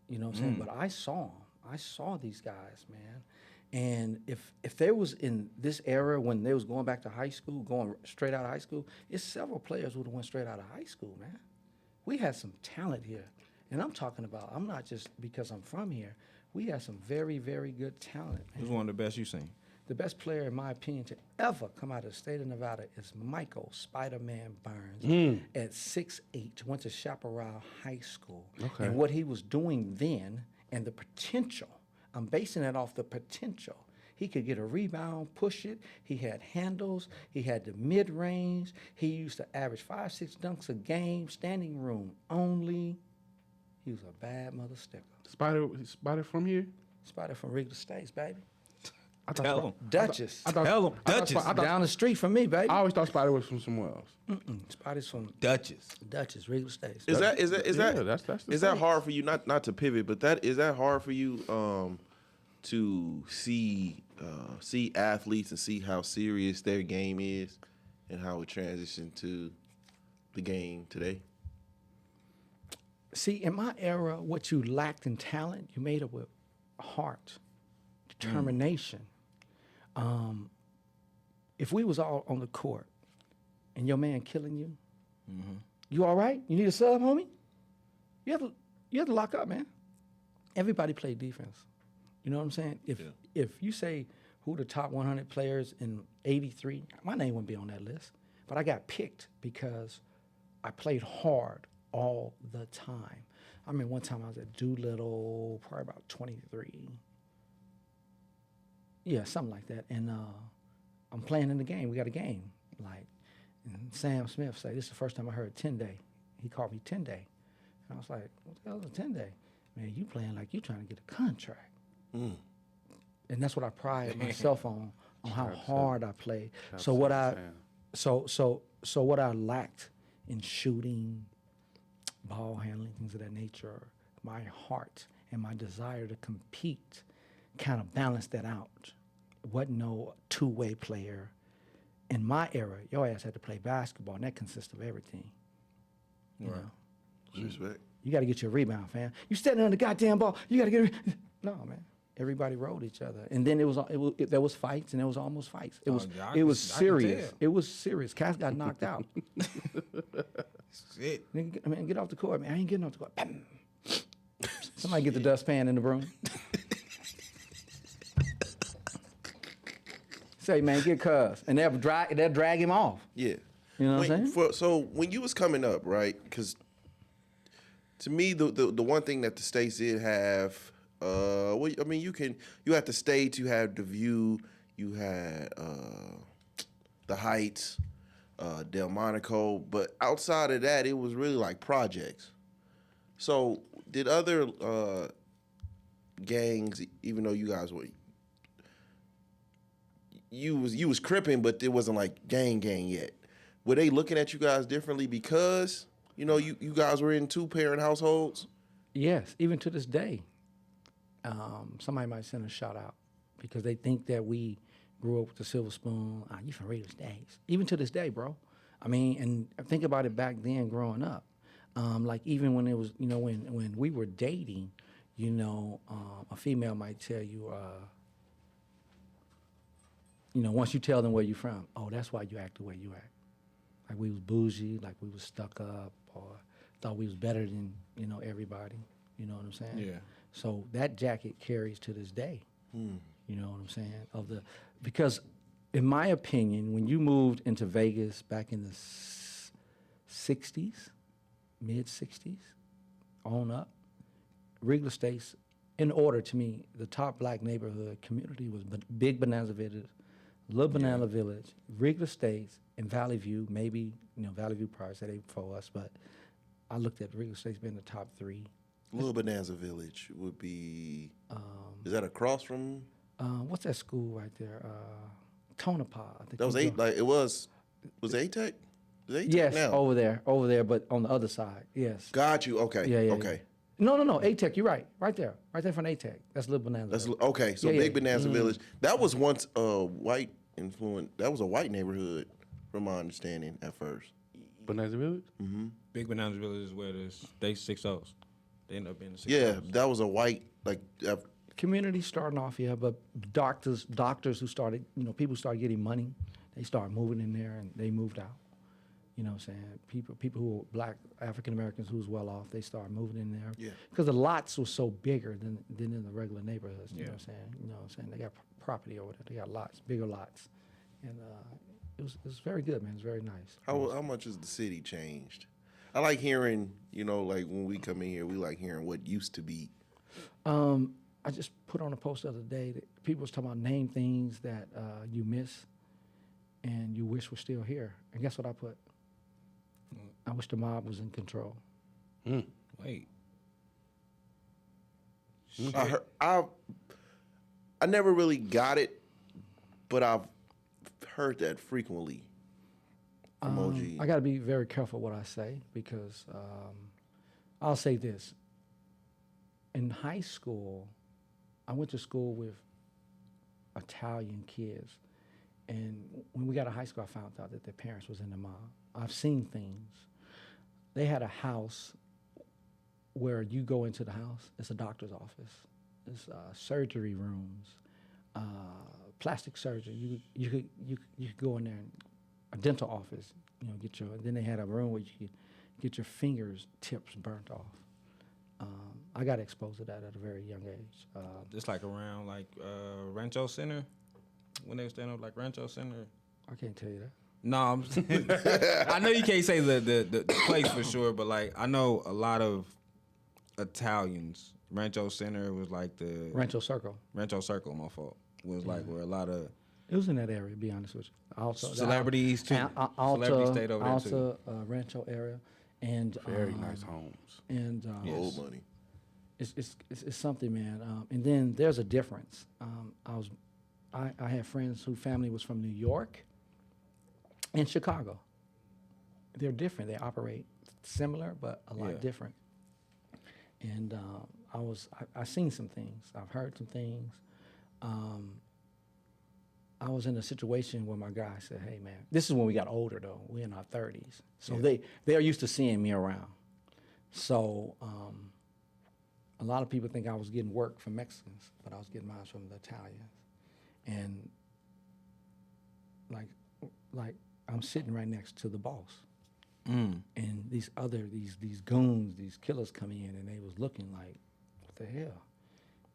You know what I'm saying? But I saw them. I saw these guys, man. And if they was in this era when they was going back to high school, going straight out of high school, it's several players who would have went straight out of high school, man. We had some talent here. And I'm talking about, I'm not just because I'm from here. We had some very, very good talent, man. Who's one of the best you seen? The best player, in my opinion, to ever come out of the state of Nevada is Michael Spider-Man Burns at 6'8", went to Chaparral High School. Okay. And what he was doing then and the potential, I'm basing it off the potential. He could get a rebound, push it. He had handles. He had the mid-range. He used to average 5, 6 dunks a game, standing room only. He was a bad mother sticker. Spider from here? Spider from Wrigley States, baby. Tell him. Duchess. Tell him. Duchess. Down the street from me, baby. I always thought Spider was from somewhere else. Spider's from Duchess. Wrigley States. Is that Yeah, that's the is that thing. hard for you? Not to pivot, but is that hard for you to see athletes and see how serious their game is and how it transitioned to the game today? See, in my era, what you lacked in talent, you made it with heart, determination. If we was all on the court and your man killing you, you all right? You need a sub, homie? You have to lock up, man. Everybody played defense. You know what I'm saying? If you say who the top 100 players in '83, my name wouldn't be on that list. But I got picked because I played hard all the time. I mean, one time I was at Doolittle, probably about 23. Yeah, something like that. And I'm playing in the game. We got a game. And Sam Smith said, this is the first time I heard 10-day. He called me 10-day. And I was like, what the hell is a 10-day? Man, you playing like you trying to get a contract. And that's what I pride myself on how hard I play. So what I lacked in shooting, ball handling, things of that nature, my heart and my desire to compete kind of balanced that out. Wasn't no two-way player. In my era, your ass had to play basketball, and that consists of everything. You know? Respect. You got to get your rebound, fam. You standing on the goddamn ball. You got to get. No, man. Everybody rode each other, and then there was fights, and there was almost fights. It was serious. It was serious. Cats got knocked out. Shit. I mean, get off the court, man. I ain't getting off the court. Bam. Somebody get the dustpan in the room. Say, man, get cuz, and they'll drag him off. Yeah. You know what I'm saying? So when you was coming up, right? Because to me, the one thing that the states did have, well, I mean, you had the states, you had the View, you had the Heights, Delmonico, but outside of that, it was really like projects. So did other gangs, even though you guys were, you was cripping, but it wasn't like gang yet. Were they looking at you guys differently because, you know, you guys were in 2-parent households? Yes, even to this day. Somebody might send a shout out because they think that we grew up with the silver spoon. You from Raiders days. Even to this day, bro. I mean, and think about it back then growing up. Like even when it was, you know, when we were dating, you know, a female might tell you, you know, once you tell them where you're from, oh, that's why you act the way you act. Like we was bougie, like we was stuck up, or thought we was better than, you know, everybody. You know what I'm saying? Yeah. So that jacket carries to this day. You know what I'm saying? Because in my opinion, when you moved into Vegas back in the 60s, mid 60s, on up, Regal Estates, in order to me, the top black neighborhood community was Big Bonanza Village, Little Banana Village, Regal Estates, and Valley View. Maybe, you know, Valley View probably said they for us, but I looked at Regal Estates being the top 3. Little Bonanza Village would be, is that across from? What's that school right there? Tonopah. I think That was was it ATEC? Was it ATEC Yes, now? over there, but on the other side, yes. Got you, okay, Yeah. okay. No, ATEC, you're right. Right there from ATEC. That's Little Bonanza. That's Village. okay. So Yeah, Big yeah. Bonanza Village. That was once a white influence. That was a white neighborhood, from my understanding at first. Bonanza Village? Big Bonanza Village is where they 6-0s. They end up being the 6-0s. Yeah, that was a white Community starting off, yeah, but doctors who started, you know, people started getting money. They started moving in there, and they moved out. You know what I'm saying? People who were black, African Americans who was well off, they started moving in there. Yeah. Because the lots were so bigger than in the regular neighborhoods. You Yeah. know what I'm saying? You know what I'm saying? They got property over there. They got lots, bigger lots. And it was very good, man. It was very nice. How much has the city changed? I like hearing, you know, like when we come in here, we like hearing what used to be. I just put on a post the other day that people was talking about name things that you miss and you wish were still here. And guess what I put? I wish the mob was in control. Wait. I never really got it, but I've heard that frequently from OG. I got to be very careful what I say because I'll say this. In high school, I went to school with Italian kids. And when we got to high school, I found out that their parents was in the mob. I've seen things. They had a house where you go into the house, it's a doctor's office. It's surgery rooms, plastic surgery. You could go in there, and a dental office, you know, then they had a room where you could get your fingers tips burnt off. I got exposed to that at a very young age. Just like around Rancho Center, when they were standing up like Rancho Center. I can't tell you that. No, I know you can't say the place for sure, but like I know a lot of Italians. Rancho Center was like the Rancho Circle. Rancho Circle, my fault. Was like where a lot of It was in that area, to be honest with you. Also, celebrities too. Celebrities stayed over there too. Rancho area, and Very nice homes. and Old money. it's something, man. And then there's a difference. I had friends whose family was from New York and Chicago. They're different. They operate similar, but a lot different. And I seen some things. I've heard some things. I was in a situation where my guy said, "Hey, man," this is when we got older though. We're in our 30s, so they are used to seeing me around. So a lot of people think I was getting work from Mexicans, but I was getting mine from the Italians, and like I'm sitting right next to the boss, and these goons, these killers come in, and they was looking like, "What the hell?"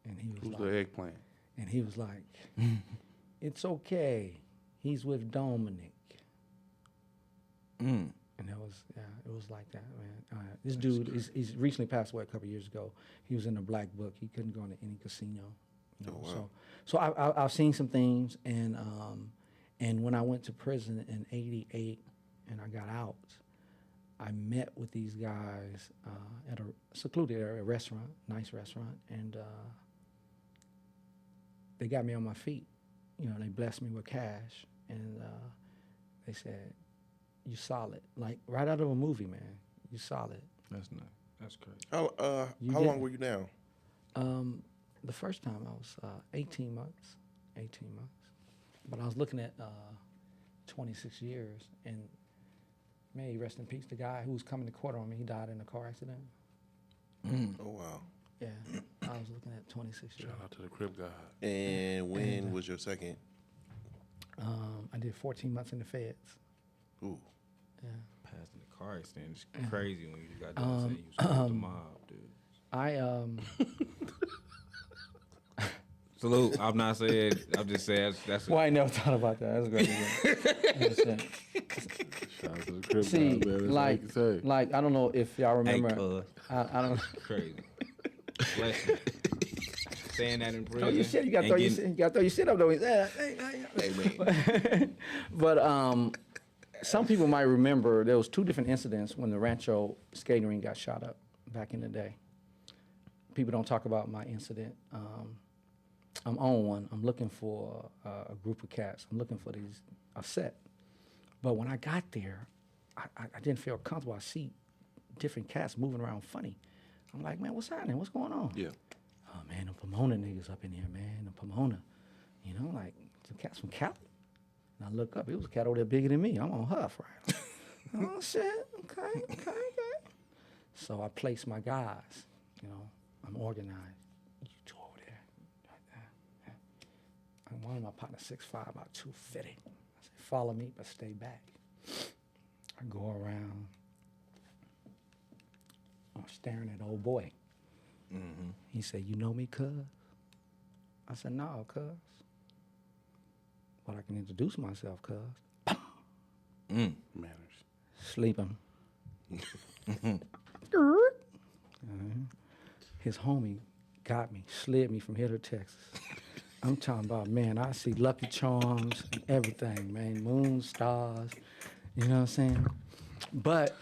And he was Who's like, the eggplant? and he was like, "It's okay. He's with Dominic." And it was like that, man. This dude, he's recently passed away a couple years ago. He was in the Black Book. He couldn't go into any casino. You know? Oh, wow. So I've seen some things, and when I went to prison in '88 and I got out, I met with these guys at a secluded area, restaurant, nice restaurant, and they got me on my feet. You know, they blessed me with cash, and they said, "You solid." Like right out of a movie, man. You solid. That's nice. That's crazy. How long were you down? The first time I was 18 months. 18 months. But I was looking at 26 years, and may he rest in peace. The guy who was coming to court on me, he died in a car accident. Oh, wow. Yeah, I was looking at 26 years. Shout out to the Crip God. And when was your second? I did 14 months in the feds. Ooh. Yeah. Passing the car accident is crazy when you got done saying you was with the mob, dude. Salute. I'm not saying. I'm just saying that's. Well, I never thought about that. That's great. Shout out to the Crip See, God, man. That's all you can say. like I don't know if y'all remember. Hey, I don't. crazy. Bless you. Saying that in prison. Throw your shit. You gotta throw your shit up though. Hey, man. But some people might remember there was two different incidents when the Rancho skating rink got shot up back in the day. People don't talk about my incident. I'm on one. I'm looking for a group of cats. I'm looking for a set. But when I got there, I didn't feel comfortable. I see different cats moving around funny. I'm like, man, what's happening? What's going on? Yeah. Oh, man, the Pomona niggas up in here, man. The Pomona. You know, like, some cats from Cali. And I look up. It was a cat over there bigger than me. I'm on Huff, right? Oh, shit. Okay. So I place my guys. You know, I'm organized. You two over there. Right there. Yeah. And one of my partners, 6'5", about 250. I said, follow me, but stay back. I go around. I'm staring at old boy. Mm-hmm. He said, "You know me, cuz?" I said, "No, cuz. But I can introduce myself, cuz." Manners. Sleeping. His homie got me, slid me from here to Texas. I'm talking about, man, I see Lucky Charms and everything, man. Moon, stars, you know what I'm saying? But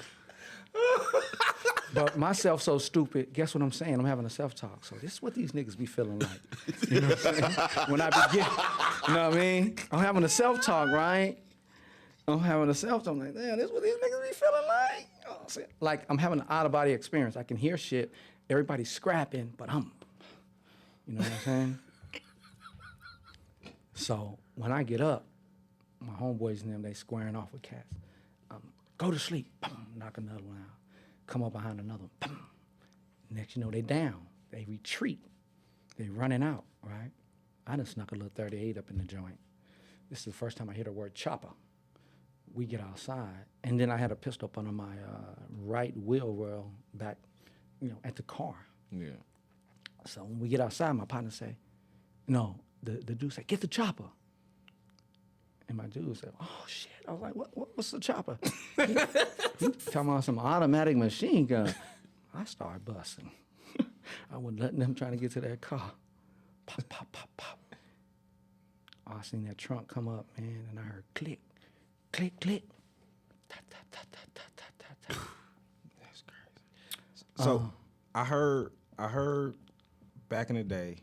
myself so stupid, guess what I'm saying? I'm having a self-talk. So this is what these niggas be feeling like. You know what I'm saying? When I begin, you know what I mean? I'm having a self-talk, right? I'm having a self-talk. I'm like, damn, this is what these niggas be feeling like. You know what I'm saying? Like, I'm having an out-of-body experience. I can hear shit. Everybody's scrapping, but you know what I'm saying? So when I get up, my homeboys and them, they squaring off with cats. Go to sleep. Knock another one out. Come up behind another one. Next you know, they down. They retreat. They running out, right? I done snuck a little 38 up in the joint. This is the first time I hear the word chopper. We get outside, and then I had a pistol up under my right wheel well back, you know, at the car. Yeah. So when we get outside, my partner say, no, the dude say, get the chopper. And my dude said, oh, shit. I was like, what's the chopper? He talking about some automatic machine gun. I started busting. I wasn't letting them trying to get to that car. Pop, pop, pop, pop. I seen that trunk come up, man, and I heard click, click, click. Ta, ta, ta, ta, ta, ta, ta, ta. That's crazy. So I heard back in the day,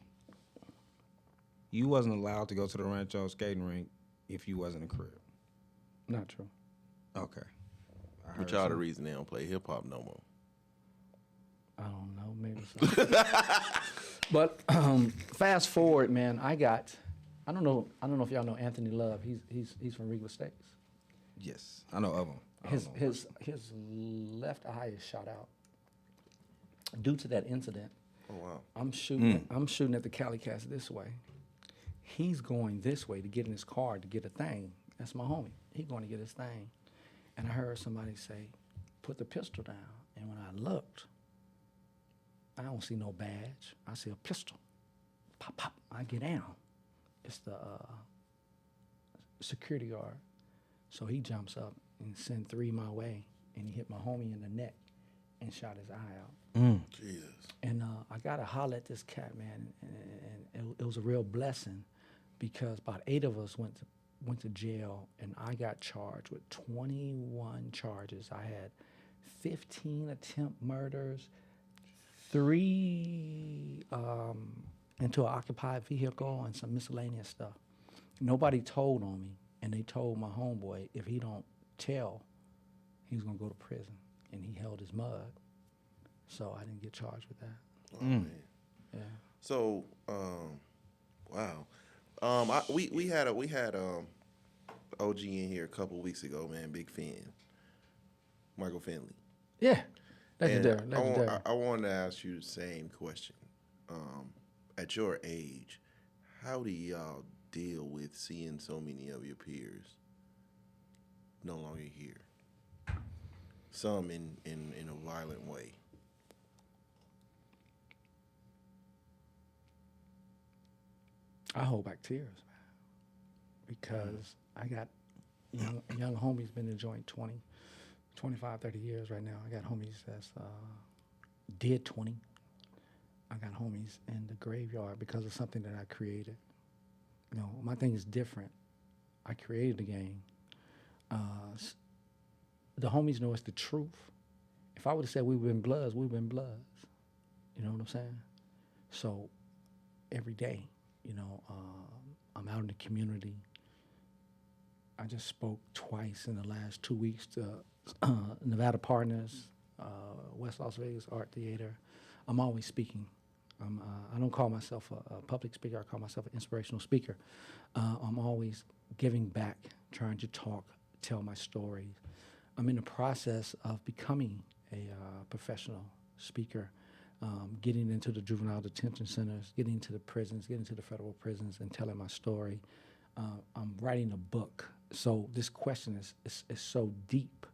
you wasn't allowed to go to the Rancho skating rink if you wasn't a Crip. Not true. Okay. What y'all the reason they don't play hip hop no more? I don't know, maybe so. But fast forward, man, I don't know if y'all know Anthony Love. He's from Regal Estates. Yes, I know of him. His left eye is shot out due to that incident. Oh wow. I'm shooting at the Cali Cast this way. He's going this way to get in his car to get a thing. That's my homie. He's going to get his thing. And I heard somebody say, put the pistol down. And when I looked, I don't see no badge. I see a pistol. Pop, pop. I get down. It's the security guard. So he jumps up and sent 3 my way. And he hit my homie in the neck and shot his eye out. Jesus. And I got to holler at this cat, man, and it was a real blessing because about 8 of us went to jail, and I got charged with 21 charges. I had 15 attempt murders, 3 into an occupied vehicle, and some miscellaneous stuff. Nobody told on me, and they told my homeboy if he don't tell, he's gonna go to prison, and he held his mud. So I didn't get charged with that. Oh, man. Yeah. So, wow. We had OG in here a couple weeks ago, man. Big fan, Michael Finley. Yeah. And Legendary. I wanted to ask you the same question. At your age, how do y'all deal with seeing so many of your peers no longer here? Some in a violent way. I hold back tears, man, because I got young homies been in the joint 20, 25, 30 years right now. I got homies that's dead 20. I got homies in the graveyard because of something that I created. You know, my thing is different. I created the game. The homies know it's the truth. If I would have said we been bloods, we been bloods. You know what I'm saying? So every day, you know, I'm out in the community. I just spoke twice in the last 2 weeks to Nevada Partners, West Las Vegas Art Theater. I'm always speaking. I don't call myself a public speaker. I call myself an inspirational speaker. I'm always giving back, trying to talk, tell my stories. I'm in the process of becoming a professional speaker, getting into the juvenile detention centers, getting into the prisons, getting to the federal prisons, and telling my story. I'm writing a book. So this question is so deep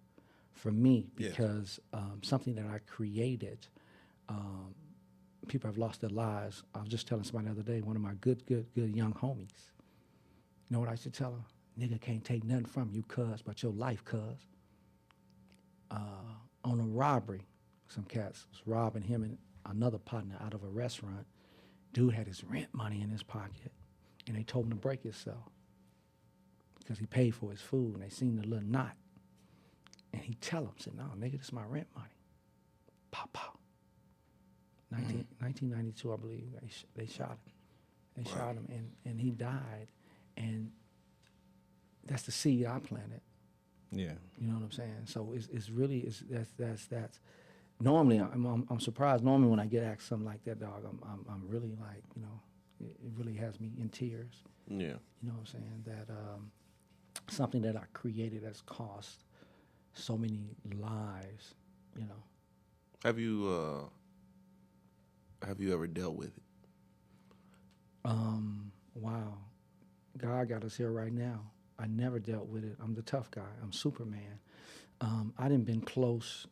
for me because something that I created, people have lost their lives. I was just telling somebody the other day, one of my good young homies. You know what I should tell her? Nigga can't take nothing from you, cuz, but your life, cuz. On a robbery, some cats was robbing him and another partner out of a restaurant. Dude had his rent money in his pocket, and they told him to break his cell because he paid for his food, and they seen the little knot. And he tell him, said, no, nigga, this is my rent money. Pow, pow. 1992, I believe, they shot him. They shot him, and he died. And that's the seed I planted. Yeah. You know what I'm saying? So it's really that's. Normally, I'm surprised. Normally, when I get asked something like that, dog, I'm really like, you know, it really has me in tears. Yeah. You know what I'm saying? That something that I created has cost so many lives. You know. Have you ever dealt with it? Wow. God got us here right now. I never dealt with it. I'm the tough guy. I'm Superman. I done been close,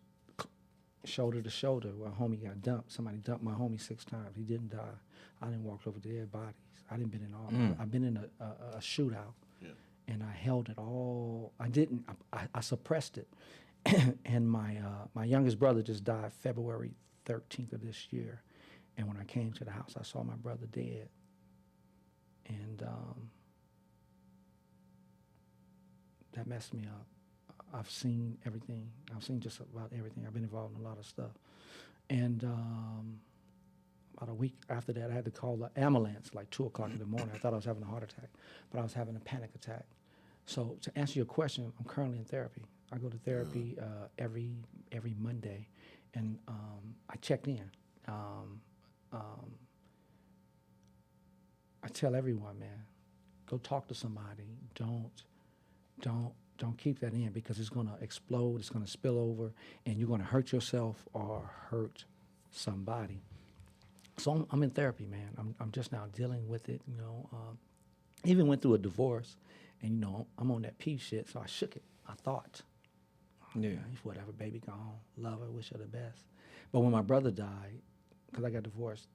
shoulder to shoulder, where a homie got dumped. Somebody dumped my homie 6 times. He didn't die. I didn't walk over dead bodies. I didn't been in all. I've been in a shootout, and I held it all. I didn't. I suppressed it. And my youngest brother just died February 13th of this year. And when I came to the house, I saw my brother dead. And that messed me up. I've seen everything. I've seen just about everything. I've been involved in a lot of stuff. And about a week after that, I had to call the ambulance like 2 o'clock in the morning. I thought I was having a heart attack, but I was having a panic attack. So to answer your question, I'm currently in therapy. I go to therapy every Monday, and I checked in. I tell everyone, man, go talk to somebody. Don't keep that in, because it's gonna explode, it's gonna spill over, and you're gonna hurt yourself or hurt somebody. So I'm in therapy, man. I'm just now dealing with it, you know. Even went through a divorce, and you know, I'm on that peace shit, so I shook it. I thought, Yeah. whatever, baby gone, love her, wish her the best. But when my brother died, because I got divorced,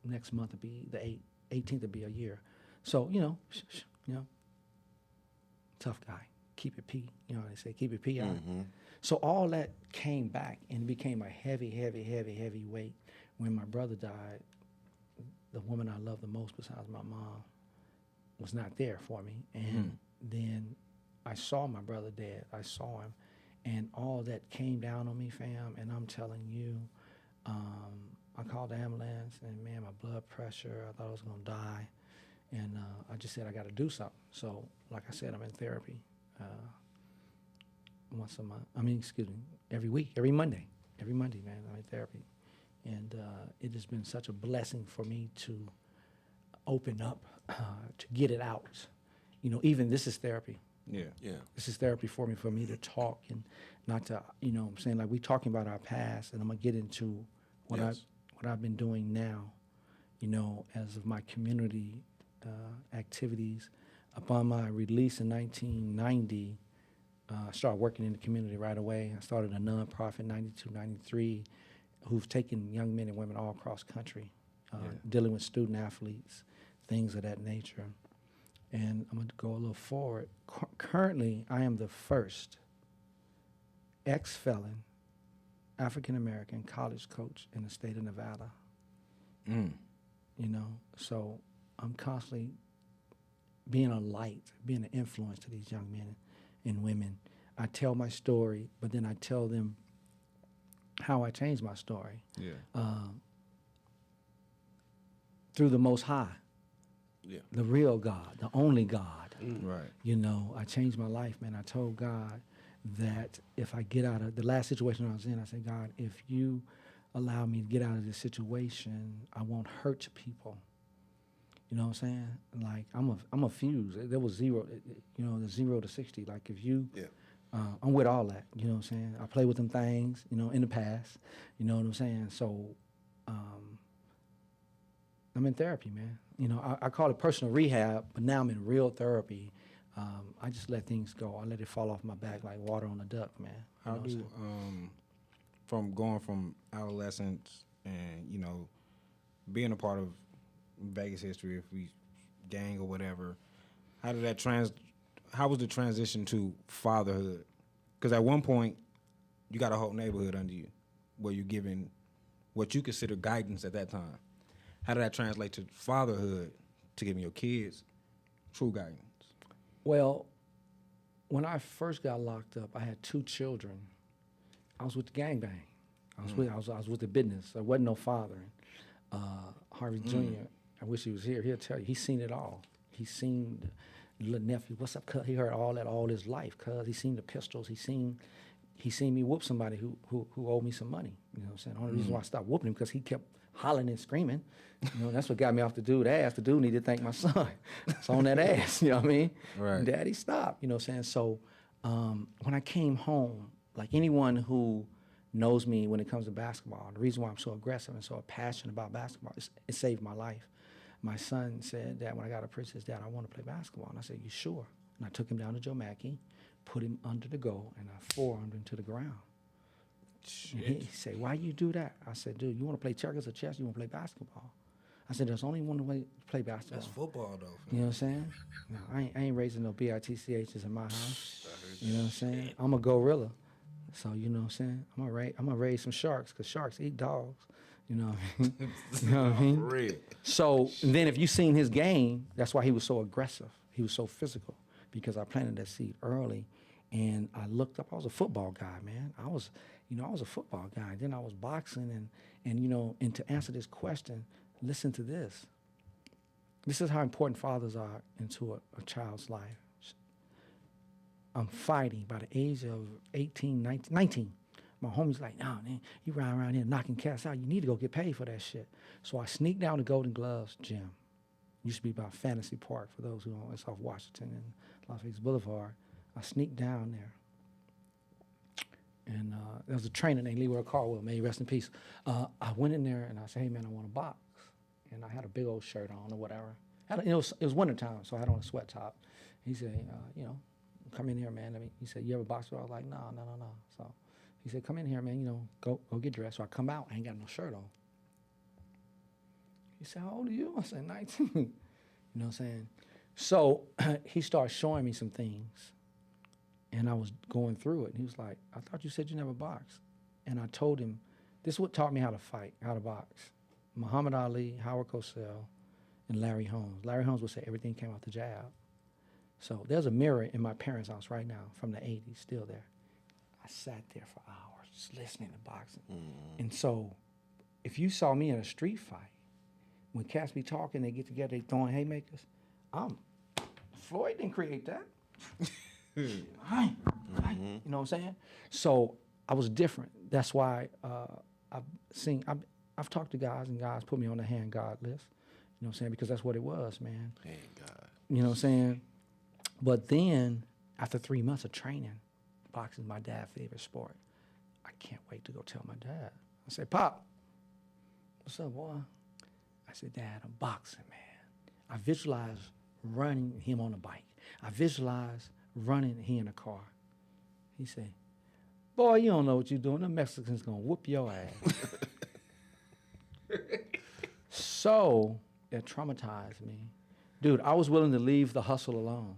next month would be the 18th would be a year. So, you know, tough guy, keep it P. You know how they say, keep it P. So all that came back and became a heavy, heavy, heavy, heavy weight. When my brother died, the woman I loved the most besides my mom was not there for me. And then I saw my brother dead. I saw him. And all that came down on me, fam. And I'm telling you, I called the ambulance, and man, my blood pressure, I thought I was going to die. And I just said, I got to do something. So, like I said, I'm in therapy once a month. Every week, every Monday. Every Monday, man, I'm in therapy. And it has been such a blessing for me to open up, to get it out. You know, even this is therapy. Yeah. This is therapy for me to talk and not to, you know what I'm saying, like we talking about our past, and I'm going to get into what I've been doing now, you know, as of my community activities. Upon my release in 1990, I started working in the community right away. I started a nonprofit 92, 93, who've taken young men and women all across country, dealing with student athletes, things of that nature. And I'm going to go a little forward. Currently, I am the first ex-felon African-American college coach in the state of Nevada. You know, so I'm constantly being a light, being an influence to these young men and women. I tell my story, but then I tell them how I changed my story. Through the Most High. The real God, the only God. Right. You know, I changed my life, man. I told God that if I get out of the last situation I was in, I said, God, if you allow me to get out of this situation, I won't hurt people. You know what I'm saying? Like, I'm a fuse. There was zero, you know, the 0 to 60. Like, if you, I'm with all that. You know what I'm saying? I play with them things, you know, in the past. You know what I'm saying? So, I'm in therapy, man. You know, I call it personal rehab, but now I'm in real therapy. I just let things go. I let it fall off my back like water on a duck, man. How do, from going from adolescence and, you know, being a part of Vegas history, if we gang or whatever, how was the transition to fatherhood? Because at one point, you got a whole neighborhood under you where you're giving what you consider guidance at that time. How did that translate to fatherhood, to giving your kids true guidance? Well, when I first got locked up, I had 2 children. I was with the gangbang. I was with the business. There wasn't no father. Harvey Jr., I wish he was here. He'll tell you, he's seen it all. He's seen the little nephew, what's up, cuz? He heard all that all his life, cuz. He's seen the pistols. He seen me whoop somebody who owed me some money. You know what I'm saying? The only reason why I stopped whooping him because he kept hollering and screaming. You know, that's what got me off the dude's ass. The dude needed to thank my son. It's on that ass, you know what I mean? Right. Daddy, stop. You know what I'm saying? So when I came home, like anyone who knows me when it comes to basketball, the reason why I'm so aggressive and so passionate about basketball, it saved my life. My son said, Dad, when I got out of prison, Dad, I want to play basketball. And I said, you sure? And I took him down to Joe Mackey, put him under the goal, and I forearmed him to the ground. And he said, why you do that? I said, dude, you want to play checkers or chess? You want to play basketball? I said, there's only one way to play basketball. That's football, though. You know what I'm saying? No, I ain't raising no BITCHs in my house. You know what I'm saying? I'm a gorilla. So, you know what I'm saying? I'm gonna raise some sharks, because sharks eat dogs. You know what I mean? You know what I mean? For real. So then if you seen his game, that's why he was so aggressive. He was so physical, because I planted that seed early. And I looked up, I was a football guy, man. I was a football guy. Then I was boxing and to answer this question, listen to this. This is how important fathers are into a child's life. I'm fighting by the age of 18, 19. My homie's like, no, man, you ride around here knocking cats out. You need to go get paid for that shit. So I sneaked down to Golden Gloves gym. used to be by Fantasy Park, for those who don't know. It's off Washington and Las Vegas Boulevard. I sneaked down there. And there was a trainer named Leroy Caldwell, may he rest in peace. I went in there and I said, hey, man, I want a box. And I had a big old shirt on or whatever. It was wintertime, so I had on a sweat top. He said, come in here, man. He said, you have a box? I was like, no. So he said, come in here, man, go get dressed. So I come out, I ain't got no shirt on. He said, how old are you? I said, 19. You know what I'm saying? So he started showing me some things, and I was going through it. And he was like, I thought you said you never boxed. And I told him, this is what taught me how to fight, how to box. Muhammad Ali, Howard Cosell, and Larry Holmes. Larry Holmes would say everything came out the jab. So there's a mirror in my parents' house right now from the 80s, still there. I sat there for hours just listening to boxing. And so if you saw me in a street fight, when cats be talking, they get together, they throwing haymakers, Floyd didn't create that. You know what I'm saying? So I was different. That's why I've talked to guys, and guys put me on the hand God list. You know what I'm saying? Because that's what it was, man. Hand God. You know what I'm saying? But then, after 3 months of training, boxing is my dad's favorite sport. I can't wait to go tell my dad. I say, Pop, what's up, boy? I said, Dad, I'm boxing, man. I visualize running him on a bike. I visualize running he in a car. He said, boy, you don't know what you're doing. The Mexicans gonna whoop your ass. So it traumatized me. Dude, I was willing to leave the hustle alone.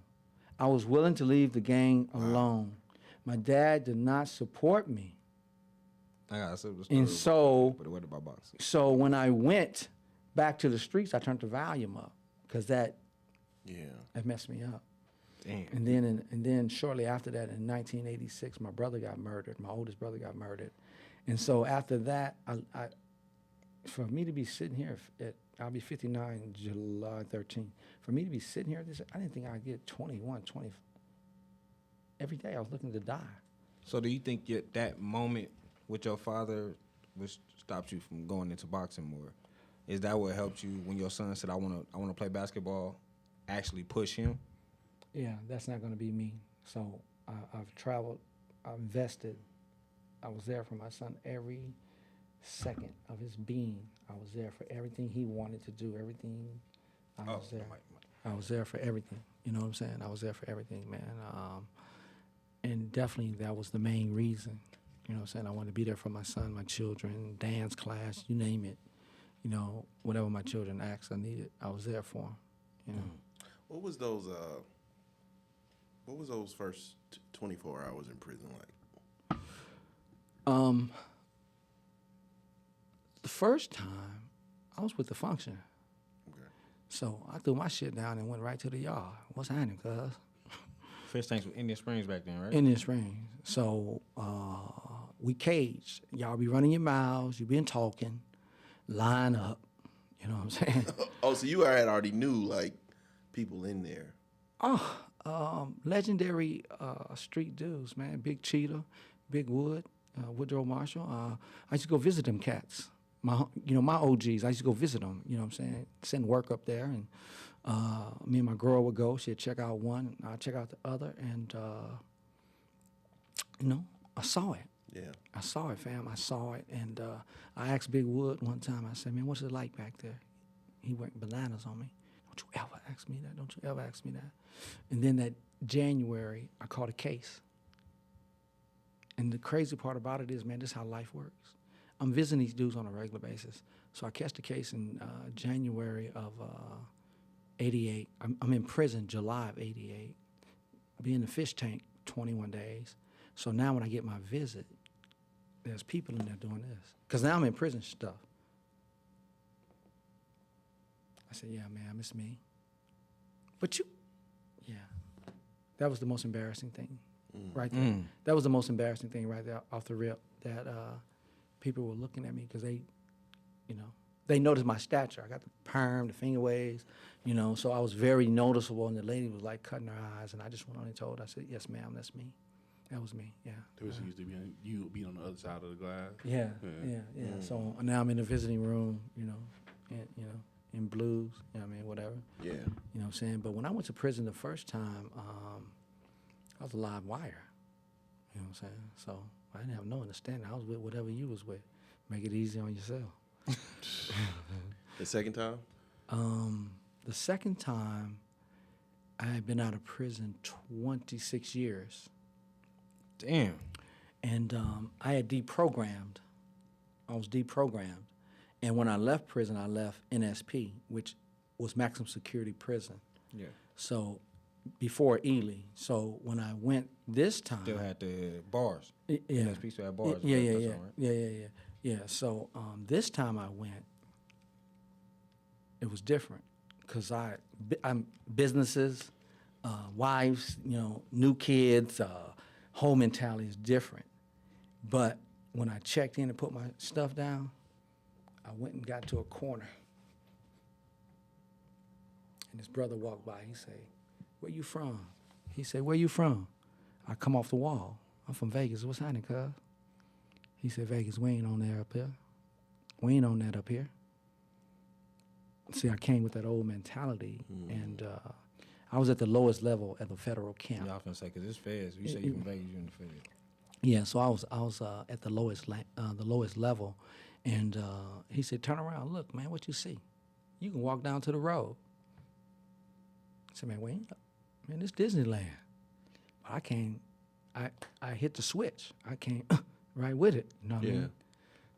I was willing to leave the gang alone. My dad did not support me. I got the And so, but what about boxing? So when I went back to the streets, I turned the volume up because that messed me up. Damn. And then shortly after that, in 1986, my brother got murdered. My oldest brother got murdered. And so after that, I for me to be sitting here I'll be 59 July 13th. For me to be sitting here, I didn't think I'd get 21, 20. Every day I was looking to die. So do you think that moment with your father which stopped you from going into boxing more? Is that what helped you when your son said, I wanna play basketball, actually push him? Yeah, that's not going to be me. So I've traveled, I've invested. I was there for my son every second of his being. I was there for everything he wanted to do, everything. I was there. I was there for everything. You know what I'm saying? I was there for everything, man. And definitely that was the main reason. You know what I'm saying? I wanted to be there for my son, my children, dance class, you name it. You know, whatever my children asked I needed, I was there for them. You know. What was those first 24 hours in prison like? The first time, I was with the function. Okay. So I threw my shit down and went right to the yard. What's happening, cuz? Fish tanks with Indian Springs back then, right? Indian Springs. So we caged. Y'all be running your mouths, you been talking, line up. You know what I'm saying? Oh, so you already knew, like, people in there. Legendary street dudes, man. Big Cheetah, Big Wood, Woodrow Marshall. I used to go visit them cats. My OGs, I used to go visit them, you know what I'm saying? Send work up there, and me and my girl would go. She'd check out one, and I'd check out the other, and, I saw it. Yeah. I saw it, fam. I saw it, and I asked Big Wood one time, I said, man, what's it like back there? He went bananas on me. Don't you ever ask me that. Don't you ever ask me that. And then that January, I caught a case. And the crazy part about it is, man, this is how life works. I'm visiting these dudes on a regular basis. So I catch the case in January of 88. I'm in prison July of 88. I'll be in the fish tank 21 days. So now when I get my visit, there's people in there doing this. Because now I'm in prison stuff. I said, yeah, man, it's me. But that was the most embarrassing thing right there. That was the most embarrassing thing right there off the rip, that people were looking at me because they noticed my stature. I got the perm, the finger waves, so I was very noticeable, and the lady was like cutting her eyes, and I just went on and told her, I said, yes, ma'am, that's me. That was me, yeah. There was used to be you being on the other side of the glass. Yeah. So now I'm in the visiting room, in blues, you know what I mean, whatever. Yeah. You know what I'm saying? But when I went to prison the first time, I was a live wire. You know what I'm saying? So I didn't have no understanding. I was with whatever you was with. Make it easy on yourself. The second time? The second time, I had been out of prison 26 years. Damn. And I had deprogrammed. I was deprogrammed. And when I left prison, I left NSP, which was maximum security prison. Yeah. So before Ely. So when I went this time, Still had the bars. yeah, NSP still had bars. yeah, yeah, That's yeah, all right. yeah. So this time I went, it was different because I'm businesses, wives, you know, new kids, whole mentality is different. But when I checked in and put my stuff down, I went and got to a corner. And his brother walked by. He said, "Where you from?" He said, "Where you from?" I come off the wall. "I'm from Vegas. What's happening, cuz?" He said, "Vegas, we ain't on there up here. We ain't on that up here." See, I came with that old mentality, and I was at the lowest level at the federal camp. Yeah, I was gonna say, 'cause it's feds. You say you from Vegas, you in the feds. Yeah, so I was at the lowest level, and he said, "Turn around, look, man, what you see? You can walk down to the road." I said, "Man, man, this Disneyland." But I came, I hit the switch. I came right with it. You know what I mean?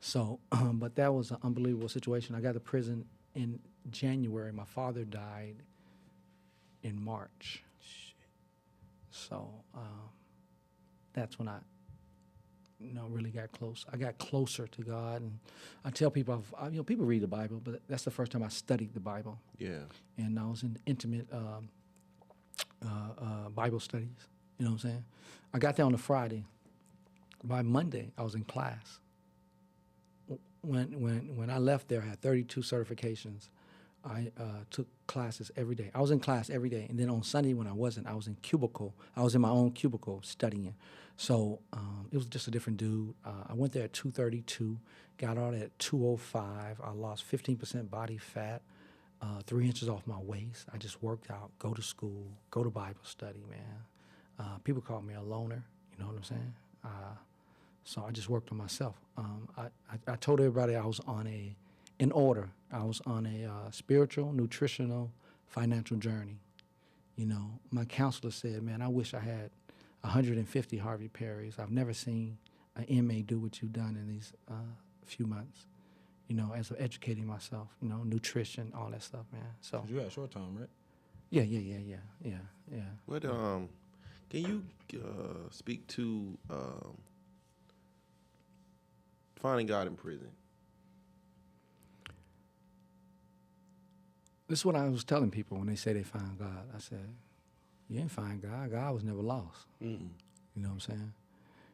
So, but that was an unbelievable situation. I got to prison in January. My father died in March. Shit. So that's when I really got close. I got closer to God, and I tell people, people read the Bible, but that's the first time I studied the Bible. Yeah. And I was in intimate Bible studies. You know what I'm saying? I got there on a Friday. By Monday, I was in class. When I left there, I had 32 certifications. I took classes every day. I was in class every day, and then on Sunday when I wasn't, I was in cubicle. I was in my own cubicle studying. So it was just a different dude. I went there at 232, got out at 205. I lost 15% body fat, 3 inches off my waist. I just worked out, go to school, go to Bible study, man. People call me a loner, you know what I'm saying? So I just worked on myself. I told everybody I was on in order. I was on a spiritual, nutritional, financial journey. You know, my counselor said, "Man, I wish I had 150 Harvey Perrys. I've never seen an inmate do what you've done in these few months, you know, as of educating myself, you know, nutrition, all that stuff, man." So 'Cause you had short time, right? yeah. What can you speak to finding God in prison? This is what I was telling people when they say they find God. I said, "You ain't find God. God was never lost." Mm. You know what I'm saying?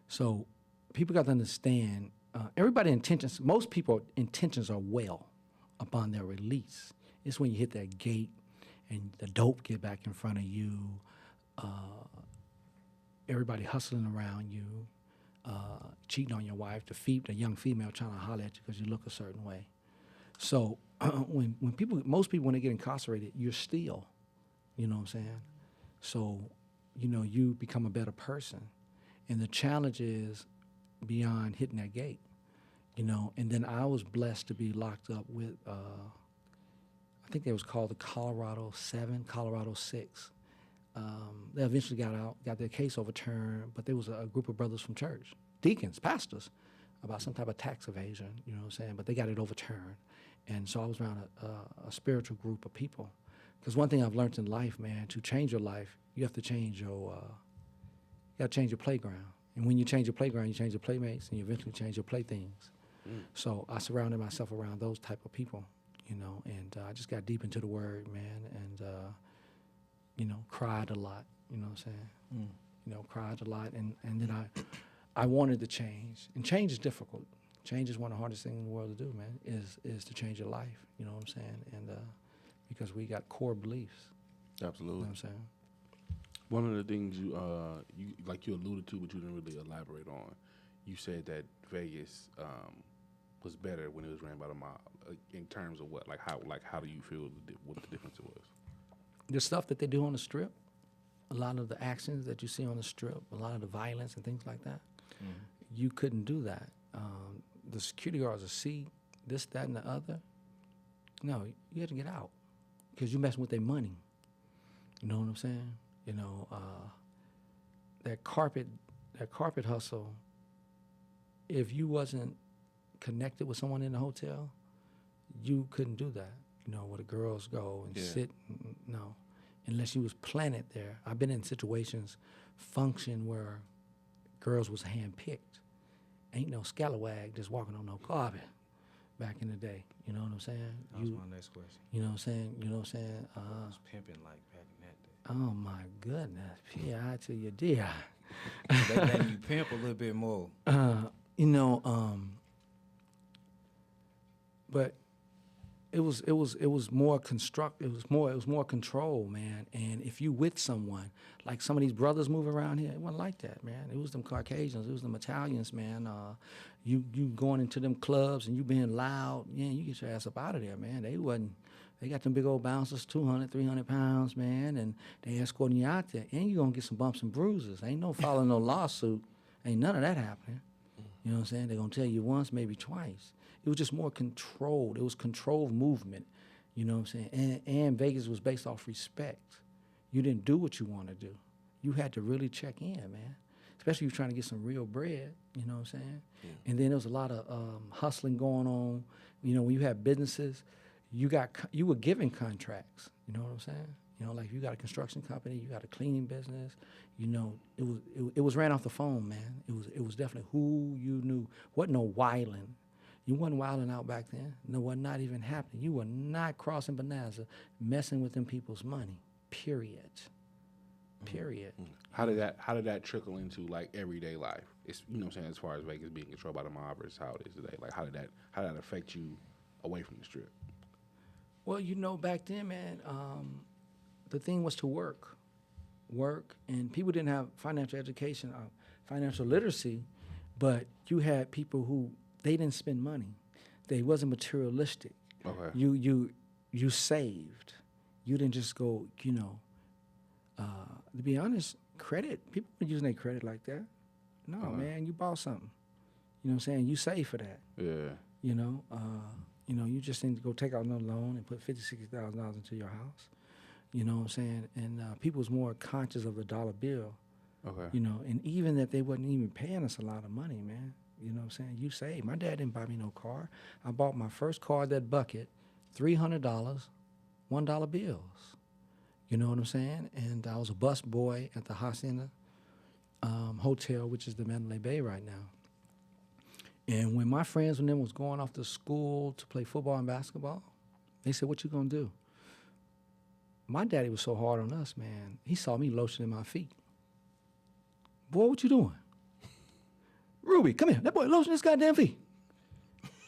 So people got to understand, everybody's intentions, most people's intentions are well upon their release. It's when you hit that gate and the dope get back in front of you, everybody hustling around you, cheating on your wife, the young female trying to holler at you because you look a certain way. So when most people, when they get incarcerated, you're still, you know what I'm saying? So, you know, you become a better person. And the challenge is beyond hitting that gate, you know. And then I was blessed to be locked up with, I think it was called the Colorado 7, Colorado 6. They eventually got out, got their case overturned, but there was a group of brothers from church, deacons, pastors, about some type of tax evasion, you know what I'm saying? But they got it overturned. And so I was around a spiritual group of people. Because one thing I've learned in life, man, to change your life, you have to change your playground. And when you change your playground, you change your playmates, and you eventually change your playthings. So I surrounded myself around those type of people, you know, and I just got deep into the word, man, and, you know, cried a lot, you know what I'm saying? You know, cried a lot, and then I wanted to change. And change is difficult. Change is one of the hardest things in the world to do, man, is to change your life, you know what I'm saying? And because we got core beliefs. Absolutely. You know what I'm saying? One of the things you alluded to, but you didn't really elaborate on. You said that Vegas was better when it was ran by the mob? In terms of what? Like how do you feel what the difference it was? The stuff that they do on the strip, a lot of the actions that you see on the strip, a lot of the violence and things like that, you couldn't do that. The security guards will see this, that, and the other. No, you had to get out because you're messing with their money. You know what I'm saying? You know, that carpet hustle, if you wasn't connected with someone in the hotel, you couldn't do that. You know, where the girls go and sit, no, unless you was planted there. I've been in situations, function where girls was handpicked. Ain't no scalawag just walking on no carpet back in the day. You know what I'm saying? That was my next question. You know what I'm saying? You know what I'm saying? What was pimping like back in that day? Oh my goodness, P.I. to your D.I. They let you pimp a little bit more. You know, but it was more it was more control, man. And if you with someone, like some of these brothers move around here, it wasn't like that, man. It was them Caucasians, it was them Italians, man. You going into them clubs and you being loud, yeah, you get your ass up out of there, man. They got them big old bouncers, 200, 300 pounds, man, and they escorting you out there. And you gonna get some bumps and bruises. Ain't no filing no lawsuit. Ain't none of that happening. You know what I'm saying? They're gonna tell you once, maybe twice. It was just more controlled. It was controlled movement. You know what I'm saying? And Vegas was based off respect. You didn't do what you want to do. You had to really check in, man. Especially if you're trying to get some real bread, you know what I'm saying? Yeah. And then there was a lot of hustling going on. You know, when you had businesses, you were given contracts. You know what I'm saying? You know, like if you got a construction company, you got a cleaning business. You know, it was ran off the phone, man. It was definitely who you knew. Wasn't no wilding. You wasn't wilding out back then. No, what not even happening. You were not crossing Bonanza, messing with them people's money. Period. Period. How did that trickle into like everyday life? It's, you know what I'm saying, as far as Vegas being controlled by the mob versus how it is today. Like how did that affect you away from the strip? Well, you know, back then, man, the thing was to work, and people didn't have financial education, financial literacy, but you had people who they didn't spend money. They wasn't materialistic. Okay. You saved. You didn't just go, you know. To be honest, credit, people weren't using their credit like that. No, man, you bought something. You know what I'm saying? You save for that. Yeah. You know, you just need to go take out another loan and put $50,000, $60,000 into your house. You know what I'm saying? And people was more conscious of the dollar bill. Okay. You know, and even that they wasn't even paying us a lot of money, man. You know what I'm saying? You saved. My dad didn't buy me no car. I bought my first car, that bucket, $300, $1 bills. You know what I'm saying? And I was a bus boy at the Hacienda Hotel, which is the Mandalay Bay right now. And when my friends and them was going off to school to play football and basketball, they said, "What you gonna do?" My daddy was so hard on us, man. He saw me lotioning my feet. "Boy, what you doing?" "Ruby, come here. That boy lotioning his goddamn feet.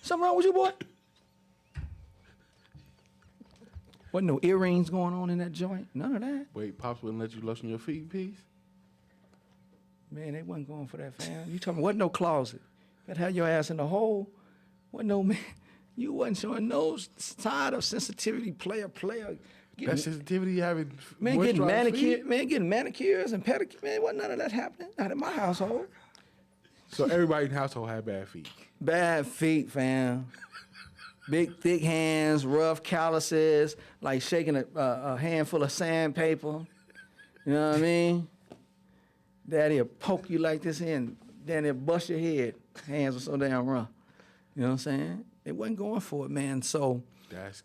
Something wrong with you, boy?" Wasn't no earrings going on in that joint. None of that. Wait, Pops wouldn't let you lotion your feet in peace? Man, they wasn't going for that, fam. You talking, wasn't no closet. That had your ass in the hole. Wasn't no, man. You wasn't showing no side of sensitivity, player. That sensitivity having man, getting manicure, man, getting manicures and pedicures. Man, wasn't none of that happening. Not in my household. So everybody in the household had bad feet. Bad feet, fam. Big, thick hands, rough calluses, like shaking a handful of sandpaper. You know what I mean? Daddy'll poke you like this here, and then he'll bust your head. Hands were so damn rough. You know what I'm saying? They wasn't going for it, man. So,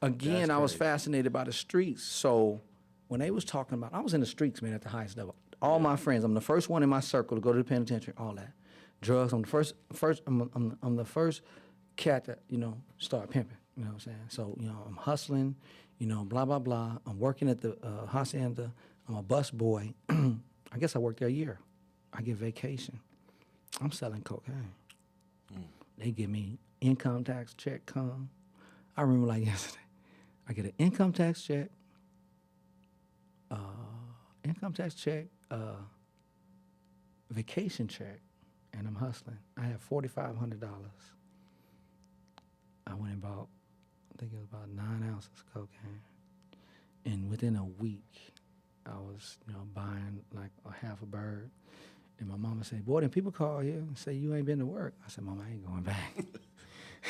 again, I was fascinated by the streets. So, when they was talking about, I was in the streets, man, at the highest level. All my friends, I'm the first one in my circle to go to the penitentiary, all that. Drugs, I'm the first cat that, you know, start pimping. You know what I'm saying? So, you know, I'm hustling, you know, blah, blah, blah. I'm working at the Hacienda. I'm a bus boy. I guess I worked there a year. I get vacation. I'm selling cocaine. They give me income tax check come. I remember like yesterday. I get an income tax check, vacation check, and I'm hustling. I have $4,500. I went and bought, I think it was about 9 ounces of cocaine. And within a week, I was, buying like a half a bird. And my mama said, boy, then people call here and say you ain't been to work. I said, Mama, I ain't going back.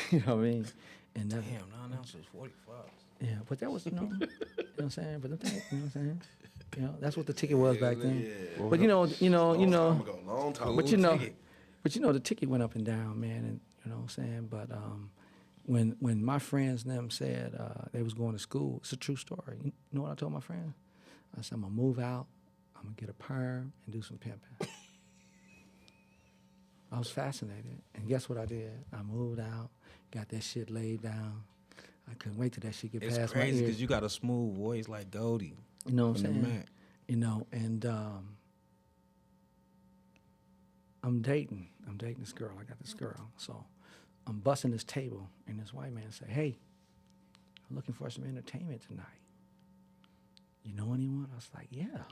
You know what I mean? And Damn, 9 ounces, 45. yeah, but that was, you know what I'm saying? But the thing, you know what I'm saying? That's what the ticket was back then. Yeah. But you know, Long time but ago. the ticket went up and down, man, and you know what I'm saying? But when my friends and them said they was going to school, it's a true story. You know what I told my friends? I said, I'm gonna move out, I'm gonna get a perm and do some pimping. I was fascinated, and guess what I did? I moved out, got that shit laid down. I couldn't wait till that shit get It's past my crazy ears. because you got a smooth voice like Goldie. You know what I'm from the saying? Mac. And I'm dating this girl. I got this girl. So I'm busting this table, and this white man say, hey, I'm looking for some entertainment tonight. You know anyone? I was like, yeah.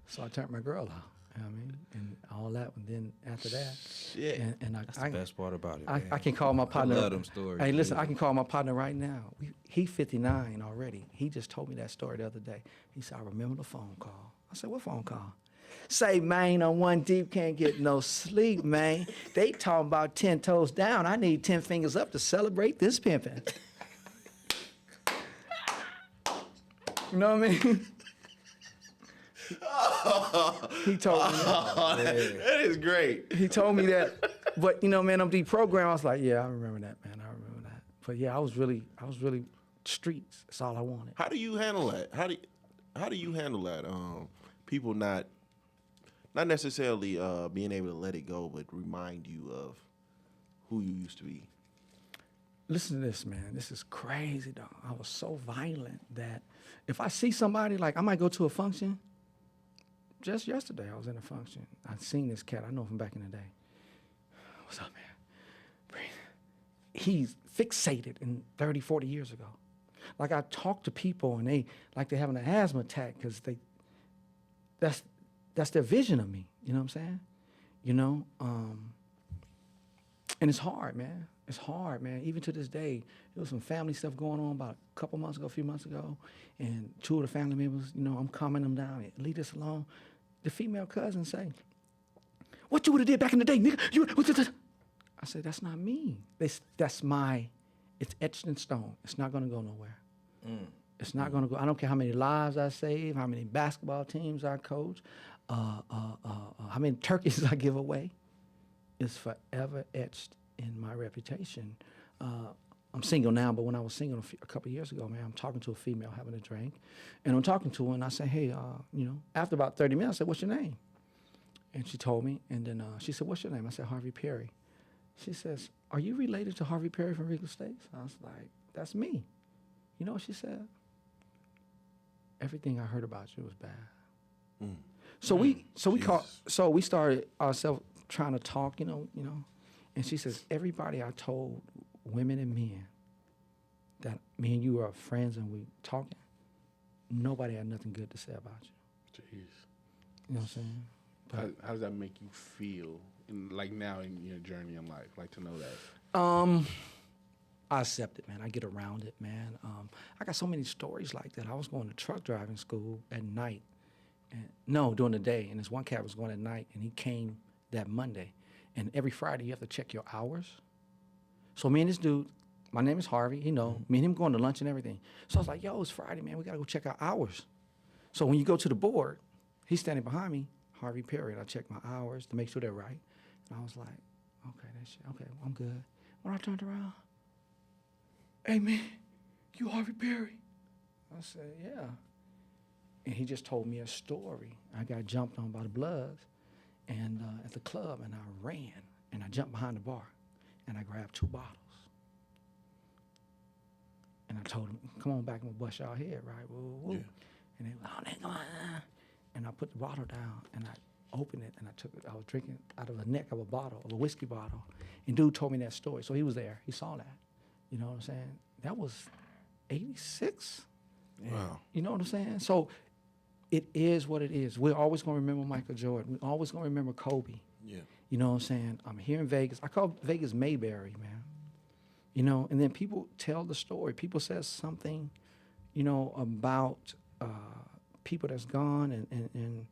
So I turned my girl out. You know what I mean? And all that. And then after that, Shit. and That's the best part about it, I man. can call my partner. I love them stories. Hey, listen, Yeah. I can call my partner right now. He 59 already. He just told me that story the other day. He said, I remember the phone call. I said, what phone call? Say, man, on one deep, can't get no sleep, man. They talking about 10 toes down. I need 10 fingers up to celebrate this pimping. You know what I mean? He told me that. That is great. He told me that. But, man, I'm deprogrammed. I was like, yeah, I remember that, man. I remember that. But, yeah, I was really streets. That's all I wanted. How do you handle that? How do you handle that? People not necessarily being able to let it go, but remind you of who you used to be. Listen to this, man. This is crazy, dog. I was so violent that if I see somebody, like I might go to a function. Just yesterday, I was in a function. I'd seen this cat. I know from back in the day. What's up, man? Breathe. He's fixated in 30, 40 years ago. Like I talk to people and they like they're having an asthma attack because that's their vision of me. You know what I'm saying? And it's hard, man. It's hard, man. Even to this day, there was some family stuff going on about a few months ago, and two of the family members, I'm calming them down. Leave this alone. The female cousin say, what you would have did back in the day, nigga? I said, that's not me. It's etched in stone. It's not gonna go nowhere. It's not gonna go. I don't care how many lives I save, how many basketball teams I coach, how many turkeys I give away. It's forever etched in my reputation. I'm single now, but when I was single a couple of years ago, man, I'm talking to a female having a drink, and I'm talking to her, and I say, hey, after about 30 minutes, I said, what's your name? And she told me, and then she said, what's your name? I said, Harvey Perry. She says, are you related to Harvey Perry from Regal Estates? I was like, that's me. You know what she said? Everything I heard about you was bad. So we started ourselves trying to talk, and she says, everybody I told, women and men, that me and you are friends and we talking, nobody had nothing good to say about you. Jeez. You know what I'm saying? But, How does that make you feel, now in your journey in life, to know that? I accept it, man. I get around it, man. I got so many stories like that. I was going to truck driving school at night. During the day. And this one cat was going at night, and he came that Monday. And every Friday, you have to check your hours. So me and this dude, my name is Harvey, me and him going to lunch and everything. So I was like, yo, it's Friday, man. We got to go check our hours. So when you go to the board, he's standing behind me, Harvey Perry, and I check my hours to make sure they're right. And I was like, okay, I'm good. When I turned around, hey, man, you Harvey Perry? I said, yeah. And he just told me a story. I got jumped on by the Bloods and at the club, and I ran, and I jumped behind the bar, and I grabbed 2 bottles. And I told him, come on back and we'll bust y'all head, right? Woo, woo. Yeah. And they went, they going, and I put the bottle down, and I opened it, and I was drinking out of the neck of a whiskey bottle. And dude told me that story. So he was there. He saw that. You know what I'm saying? That was 86. Wow. You know what I'm saying? So it is what it is. We're always going to remember Michael Jordan. We're always going to remember Kobe. Yeah. You know what I'm saying? I'm here in Vegas. I call Vegas Mayberry, man. you know, and then people tell the story. People says something, you know, about people that's gone, and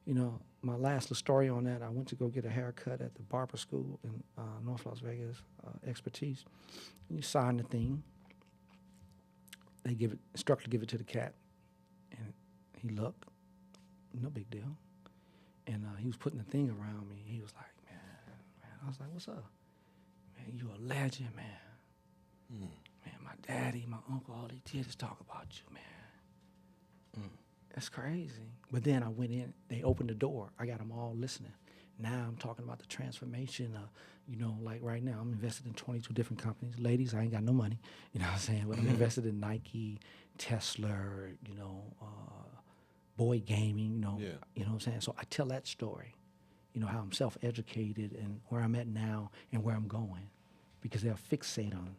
you know, my last little story on that, I went to go get a haircut at the barber school in North Las Vegas, Expertise. You sign the thing. They give it, instructor give it to the cat, and he looked, no big deal. And he was putting the thing around me. He was like, man. I was like, what's up? Man, you a legend, man. Man, my daddy, my uncle, all they did is talk about you, man. That's crazy. But then I went in, they opened the door. I got them all listening. Now I'm talking about the transformation. You know, like right now, I'm invested in 22 different companies. Ladies, I ain't got no money. You know what I'm saying? But I'm invested in Nike, Tesla, you know, Boy Gaming, you know. Yeah. You know what I'm saying? So I tell that story, you know, how I'm self-educated and where I'm at now and where I'm going. Because they'll fixate on,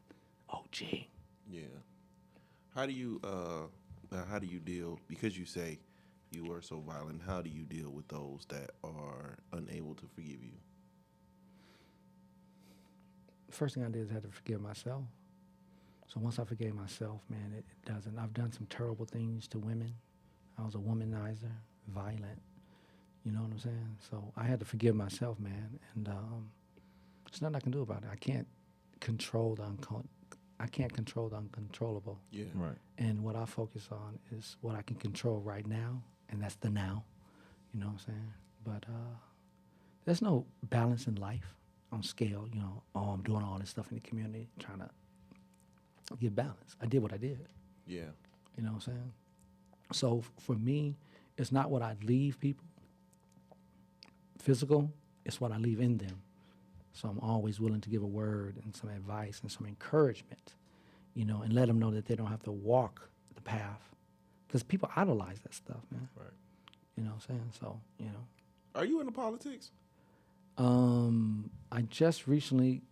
oh, gee. Yeah. How do you deal, because you say you were so violent, how do you deal with those that are unable to forgive you? First thing I did is I had to forgive myself. So once I forgave myself, man, it doesn't. I've done some terrible things to women. I was a womanizer, violent. You know what I'm saying? So I had to forgive myself, man, and there's nothing I can do about it. I can't control the uncontrollable. Yeah. Right. And what I focus on is what I can control right now, and that's the now. You know what I'm saying? But there's no balance in life on scale. You know, oh, I'm doing all this stuff in the community, trying to get balance. I did what I did. Yeah. You know what I'm saying? So for me, it's not what I leave people. Physical, it's what I leave in them. So I'm always willing to give a word and some advice and some encouragement, you know, and let them know that they don't have to walk the path. Because people idolize that stuff, man. Right. You know what I'm saying? So, you know. Are you into politics? I just recently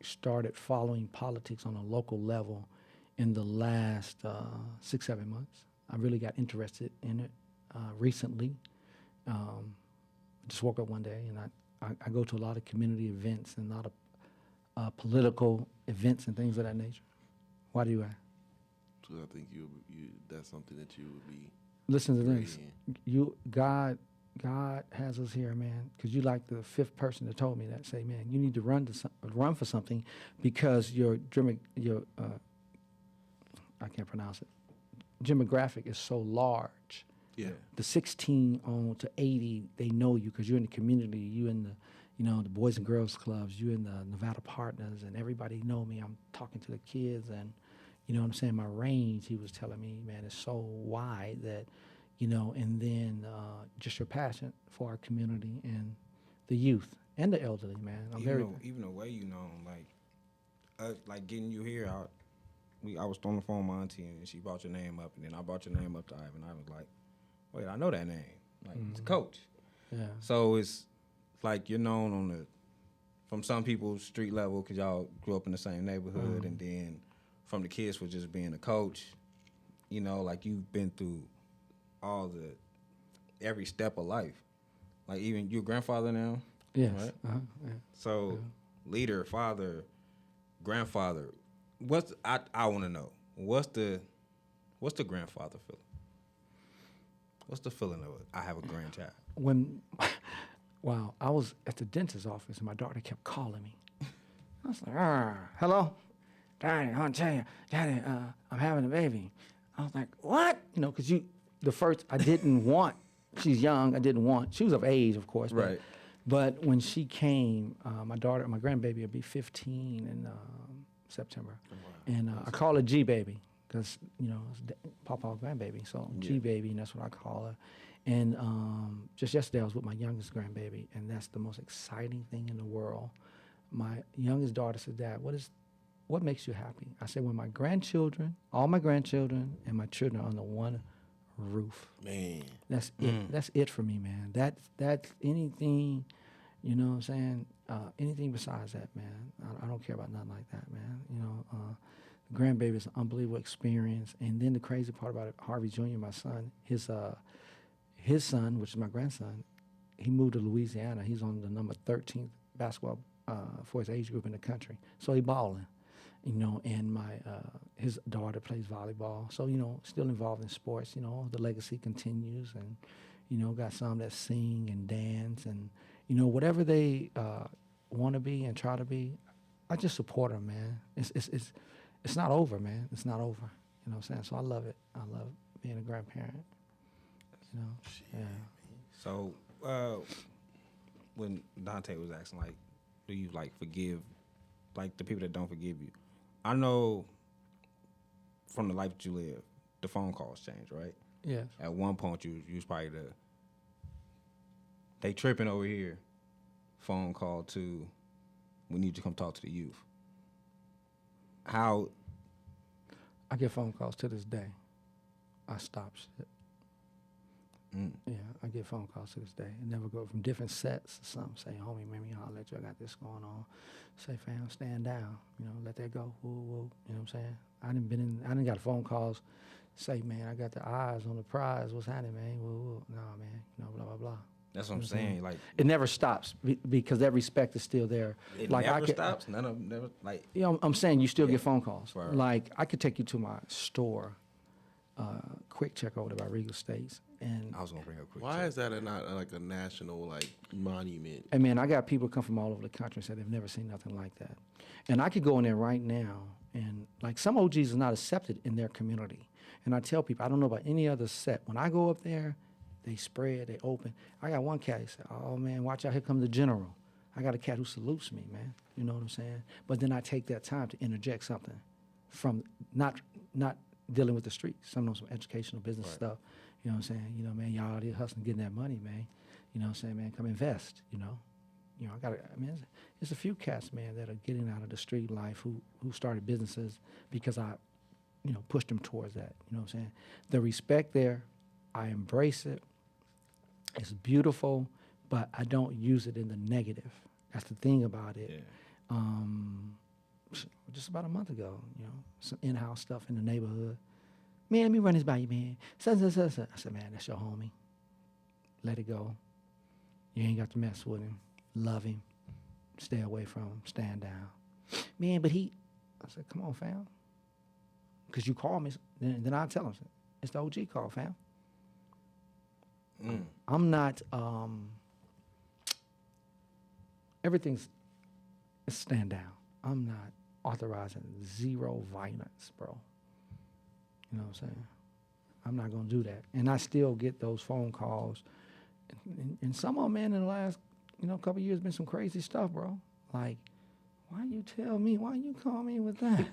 started following politics on a local level in the last 6-7 months. I really got interested in it recently. Just woke up one day and I go to a lot of community events and a lot of political events and things of that nature. Why do you ask? So I think you that's something that you would be. Listen to great this. in. God has us here, man, because you like the fifth person that told me that. Say, man, you need to run for something because your I can't pronounce it. Demographic is so large. Yeah. The 16 on to 80, they know you because you're in the community. You in the, you know, the Boys and Girls Clubs. You in the Nevada Partners, and everybody know me. I'm talking to the kids, and you know what I'm saying. My range, he was telling me, man, is so wide that, you know. And then just your passion for our community and the youth and the elderly, man. Even the way you know, like getting you here out. I was on the phone with my auntie, and she brought your name up, and then I brought your name up to Ivan. I was like, wait, I know that name. Like, it's a coach. Yeah. So it's like you're known from some people's street level because y'all grew up in the same neighborhood, and then from the kids for just being a coach, you know, like you've been through every step of life. Like even your grandfather now? Yes. Right? Yeah. So leader, father, grandfather. I want to know what's the grandfather feeling? What's the feeling of it? I have a grandchild. Wow, I was at the dentist's office and my daughter kept calling me. I was like, hello, Daddy, I'll tell you, Daddy, I'm having a baby. I was like, what? You know, because I didn't want. She's young. I didn't want. She was of age, of course. Right. But when she came, my grandbaby will be 15 in September. Wow. And I call her G-Baby because, you know, it's Papa's grandbaby. So G-Baby, and that's what I call her. And just yesterday I was with my youngest grandbaby, and that's the most exciting thing in the world. My youngest daughter said, Dad, what makes you happy? I said, when all my grandchildren and my children are under one roof. Man. That's it. That's it for me, man. That's anything, you know what I'm saying? Anything besides that, man. I don't care about nothing like that, man. You know, the grandbaby is an unbelievable experience. And then the crazy part about it, Harvey Jr., my son, his son, which is my grandson, he moved to Louisiana. He's on the number 13th basketball for his age group in the country. So he balling. you know, and my his daughter plays volleyball. So, you know, still involved in sports. You know, the legacy continues, and you know, got some that sing and dance, and you know, whatever they want to be and try to be, I just support them, man. It's not over, man. It's not over. You know what I'm saying? So I love it. I love being a grandparent. You know, yeah. So when Dante was asking, like, do you like forgive, like the people that don't forgive you? I know from the life that you live, the phone calls change, right? Yes. At one point, you was probably they tripping over here. Phone call to, we need you to come talk to the youth. How? I get phone calls to this day. I stop shit. Yeah, I get phone calls to this day. It never go from different sets. Some say, homie, let me holler at you. I got this going on. Say, fam, stand down. You know, let that go. Woo, woo. You know what I'm saying? I didn't got phone calls. Say, man, I got the eyes on the prize. What's happening, man? Woo, woo. No, man. You know, blah, blah, blah. That's what I'm saying. Like, it never stops because that respect is still there. It like never stops. None of them never, like. You know, I'm saying you still get phone calls. Right. Like, I could take you to my store, Quick Check over there by Regal States. And I was gonna bring up Quick Why Check. is that not like a national like monument? I mean, I got people come from all over the country and say they've never seen nothing like that. And I could go in there right now and like some OGs are not accepted in their community. And I tell people, I don't know about any other set. When I go up there, they spread, they open. I got one cat, he said, oh man, watch out, here comes the general. I got a cat who salutes me, man. You know what I'm saying? But then I take that time to interject something from not dealing with the streets, some educational business stuff. You know what I'm saying? You know, man, y'all out here hustling, getting that money, man. You know what I'm saying, man? Come invest, you know? You know, it's a few cats, man, that are getting out of the street life who started businesses because I, you know, pushed them towards that. You know what I'm saying? The respect there, I embrace it. It's beautiful, but I don't use it in the negative. That's the thing about it. Yeah. Just about a month ago, you know, some in-house stuff in the neighborhood. Man, let me run this by you, man. I said, man, that's your homie. Let it go. You ain't got to mess with him. Love him. Stay away from him. Stand down. Man, but I said, come on, fam. Because you call me, then I'll tell him, it's the OG call, fam. I'm not, everything's stand down. I'm not authorizing zero violence, bro. You know what I'm saying? I'm not going to do that. And I still get those phone calls. And some of them, man, in the last, you know, couple of years been some crazy stuff, bro. Like, why you tell me? Why you call me with that?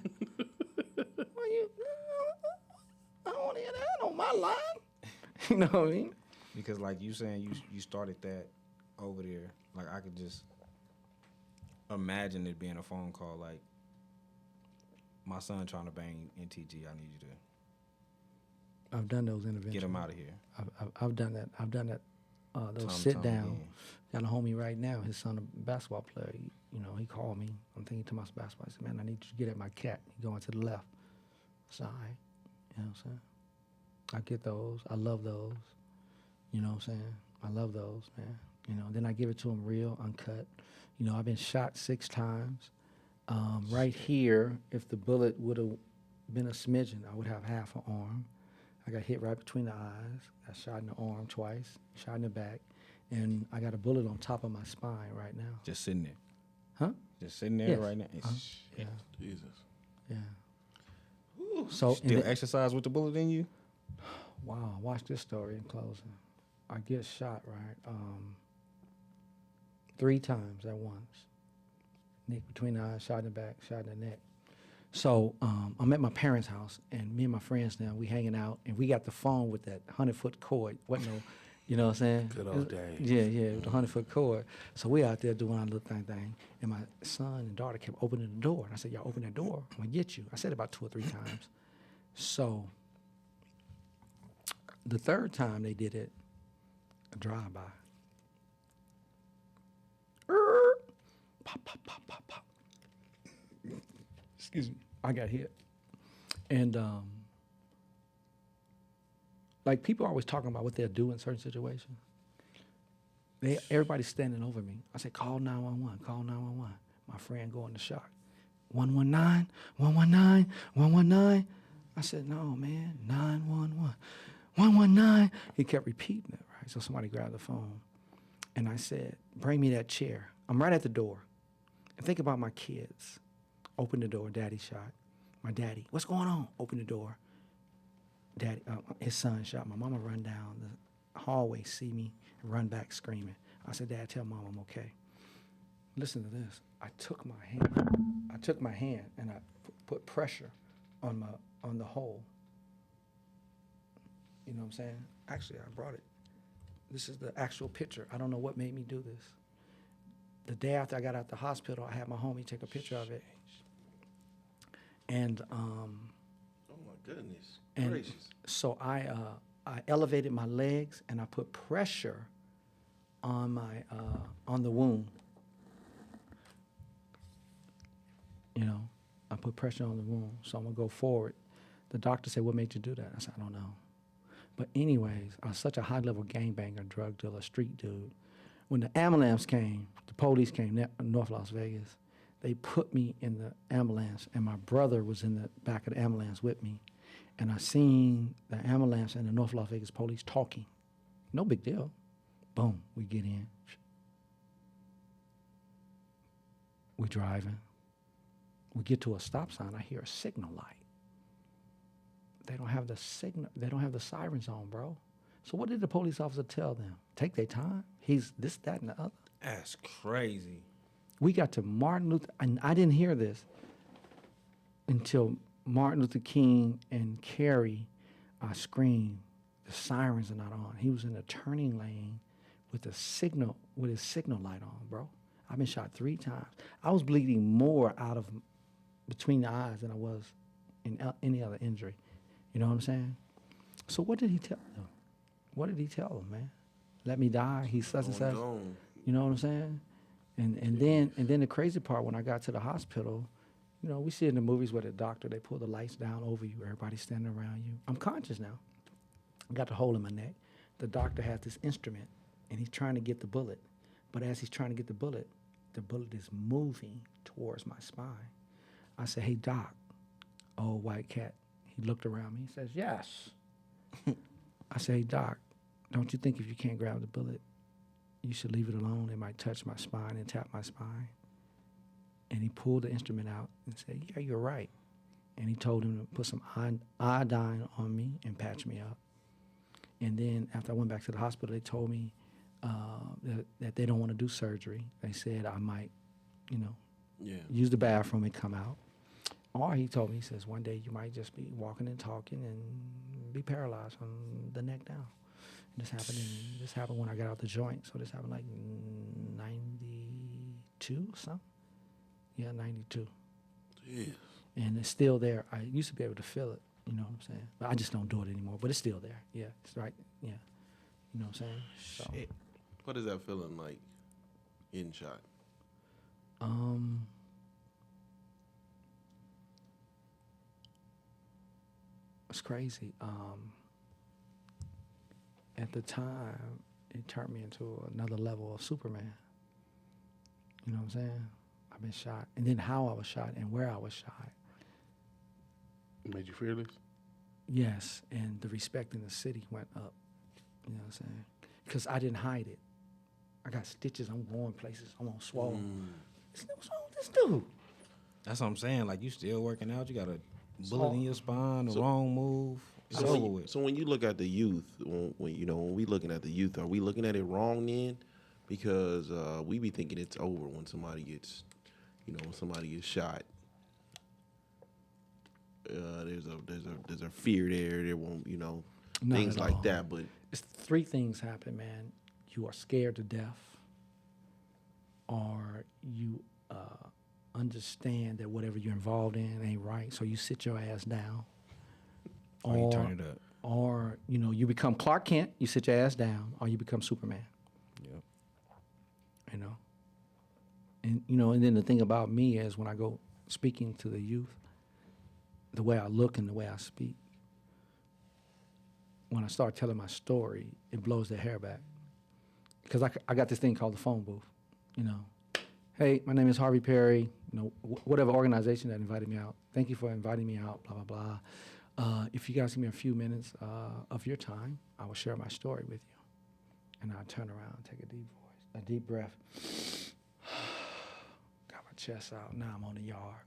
I don't want to hear that on my line. You know what I mean? Because like you saying, you started that over there. Like I could just imagine it being a phone call. Like my son trying to bang NTG. I need you to. I've done those interventions. Get him out of here. I've done that. I've done that. Those Time sit down. again. Got a homie right now. His son, a basketball player. You know, he called me. I'm thinking to my basketball. I said, man, I need you to get at my cat. He going to the left. It's all right. You know what I'm saying? I get those. I love those. You know what I'm saying? I love those, man. You know, then I give it to him real, uncut. You know, I've been shot 6 times. Right here, if the bullet would have been a smidgen, I would have half an arm. I got hit right between the eyes. Got shot in the arm twice, shot in the back. And I got a bullet on top of my spine right now. Just sitting there. Huh? Just sitting there Yes. right now. Yeah. Jesus. Yeah. So Still exercise with the bullet in you? wow, watch this story in closing. I get shot, right? 3 times at once. Nick between the eyes, shot in the back, shot in the neck. So I'm at my parents' house, and me and my friends now, we hanging out, and we got the phone with that 100-foot cord. Wasn't no, you know what I'm saying? Good old days. Yeah, with the 100-foot cord. So we out there doing our little thing, and my son and daughter kept opening the door. And I said, y'all open that door, I'm gonna get you. I said it about 2 or 3 times. So the 3rd time they did it, a drive-by. Pop, pop, pop, pop, pop. Excuse me. I got hit. And like people are always talking about what they'll do in certain situations. Everybody's standing over me. I said, call 911, call 911. My friend going to shock. 119, 119, 119. I said, no, man, 911, 119. He kept repeating it, right? So somebody grabbed the phone. And I said, bring me that chair. I'm right at the door. And think about my kids. Open the door, daddy shot. My daddy, what's going on? Open the door. Daddy, his son shot. My mama run down the hallway, see me, and run back screaming. I said, Dad, tell Mom I'm okay. Listen to this. I took my hand and I put pressure on the hole. You know what I'm saying? Actually, I brought it. This is the actual picture. I don't know what made me do this. The day after I got out the hospital, I had my homie take a picture of it. And Oh my goodness and gracious! so I elevated my legs and I put pressure on my on the wound. You know, I put pressure on the wound, so I'm gonna go forward. The doctor said, "What made you do that?" I said, "I don't know." But anyways, I was such a high-level gangbanger, drug dealer, street dude. When the ambulance came, the police came, North Las Vegas. They put me in the ambulance, and my brother was in the back of the ambulance with me. And I seen the ambulance and the North Las Vegas police talking. No big deal. Boom, we get in. We driving. We get to a stop sign. I hear a signal light. They don't have the signal. They don't have the sirens on, bro. So what did the police officer tell them? Take their time. He's this, that, and the other. That's crazy. We got to Martin Luther, and I didn't hear this until Martin Luther King and Carrie screamed, the sirens are not on. He was in the turning lane with his signal light on, bro. I've been shot 3 times. I was bleeding more out of between the eyes than I was in any other injury. You know what I'm saying? So what did he tell them? What did he tell them, man? Let me die. He's such and such. Gone. You know what I'm saying? And then the crazy part, when I got to the hospital, you know, we see in the movies where the doctor, they pull the lights down over you, everybody's standing around you. I'm conscious now. I got the hole in my neck. The doctor has this instrument, and he's trying to get the bullet. But as he's trying to get the bullet is moving towards my spine. I said, hey, doc, old white cat. He looked around me. He says, yes. I say, hey, doc, don't you think if you can't grab the bullet, you should leave it alone? It might touch my spine and tap my spine. And he pulled the instrument out and said, yeah, you're right. And he told him to put some iodine on me and patch me up. And then after I went back to the hospital, they told me that they don't want to do surgery. They said I might, you know, use the bathroom and come out. Or he told me, he says, one day you might just be walking and talking and be paralyzed from the neck down. And this happened when I got out the joint. So this happened like 92 or something. Yeah, 92. Yeah. And it's still there. I used to be able to feel it, you know what I'm saying? But I just don't do it anymore. But it's still there. Yeah, it's right. Yeah. You know what I'm saying? So, Shit. What is that feeling like in shot? It's crazy. At the time, it turned me into another level of Superman. You know what I'm saying? I've been shot. And then how I was shot and where I was shot. Made you fearless? Yes, and the respect in the city went up. You know what I'm saying? Because I didn't hide it. I got stitches. I'm going places. I'm on swollen. What's wrong with this dude? That's what I'm saying. Like, you still working out. You got a bullet in your spine, the wrong move. It's over with. So when you look at the youth, when we looking at the youth, are we looking at it wrong then? Because we be thinking it's over when somebody gets shot. There's a fear there. There won't, Not things at like all. that. But It's 3 things happen, man. You are scared to death, or you understand that whatever you're involved in ain't right, so you sit your ass down. Or you turn it up. Or, you become Clark Kent, you sit your ass down, or you become Superman. Yep. You know? And, and then the thing about me is when I go speaking to the youth, the way I look and the way I speak, when I start telling my story, it blows their hair back. Because I got this thing called the phone booth, hey, my name is Harvey Perry, you know, whatever organization that invited me out. Thank you for inviting me out, blah, blah, blah. If you guys give me a few minutes of your time, I will share my story with you. And I'll turn around, take a deep breath. Got my chest out. Now I'm on the yard.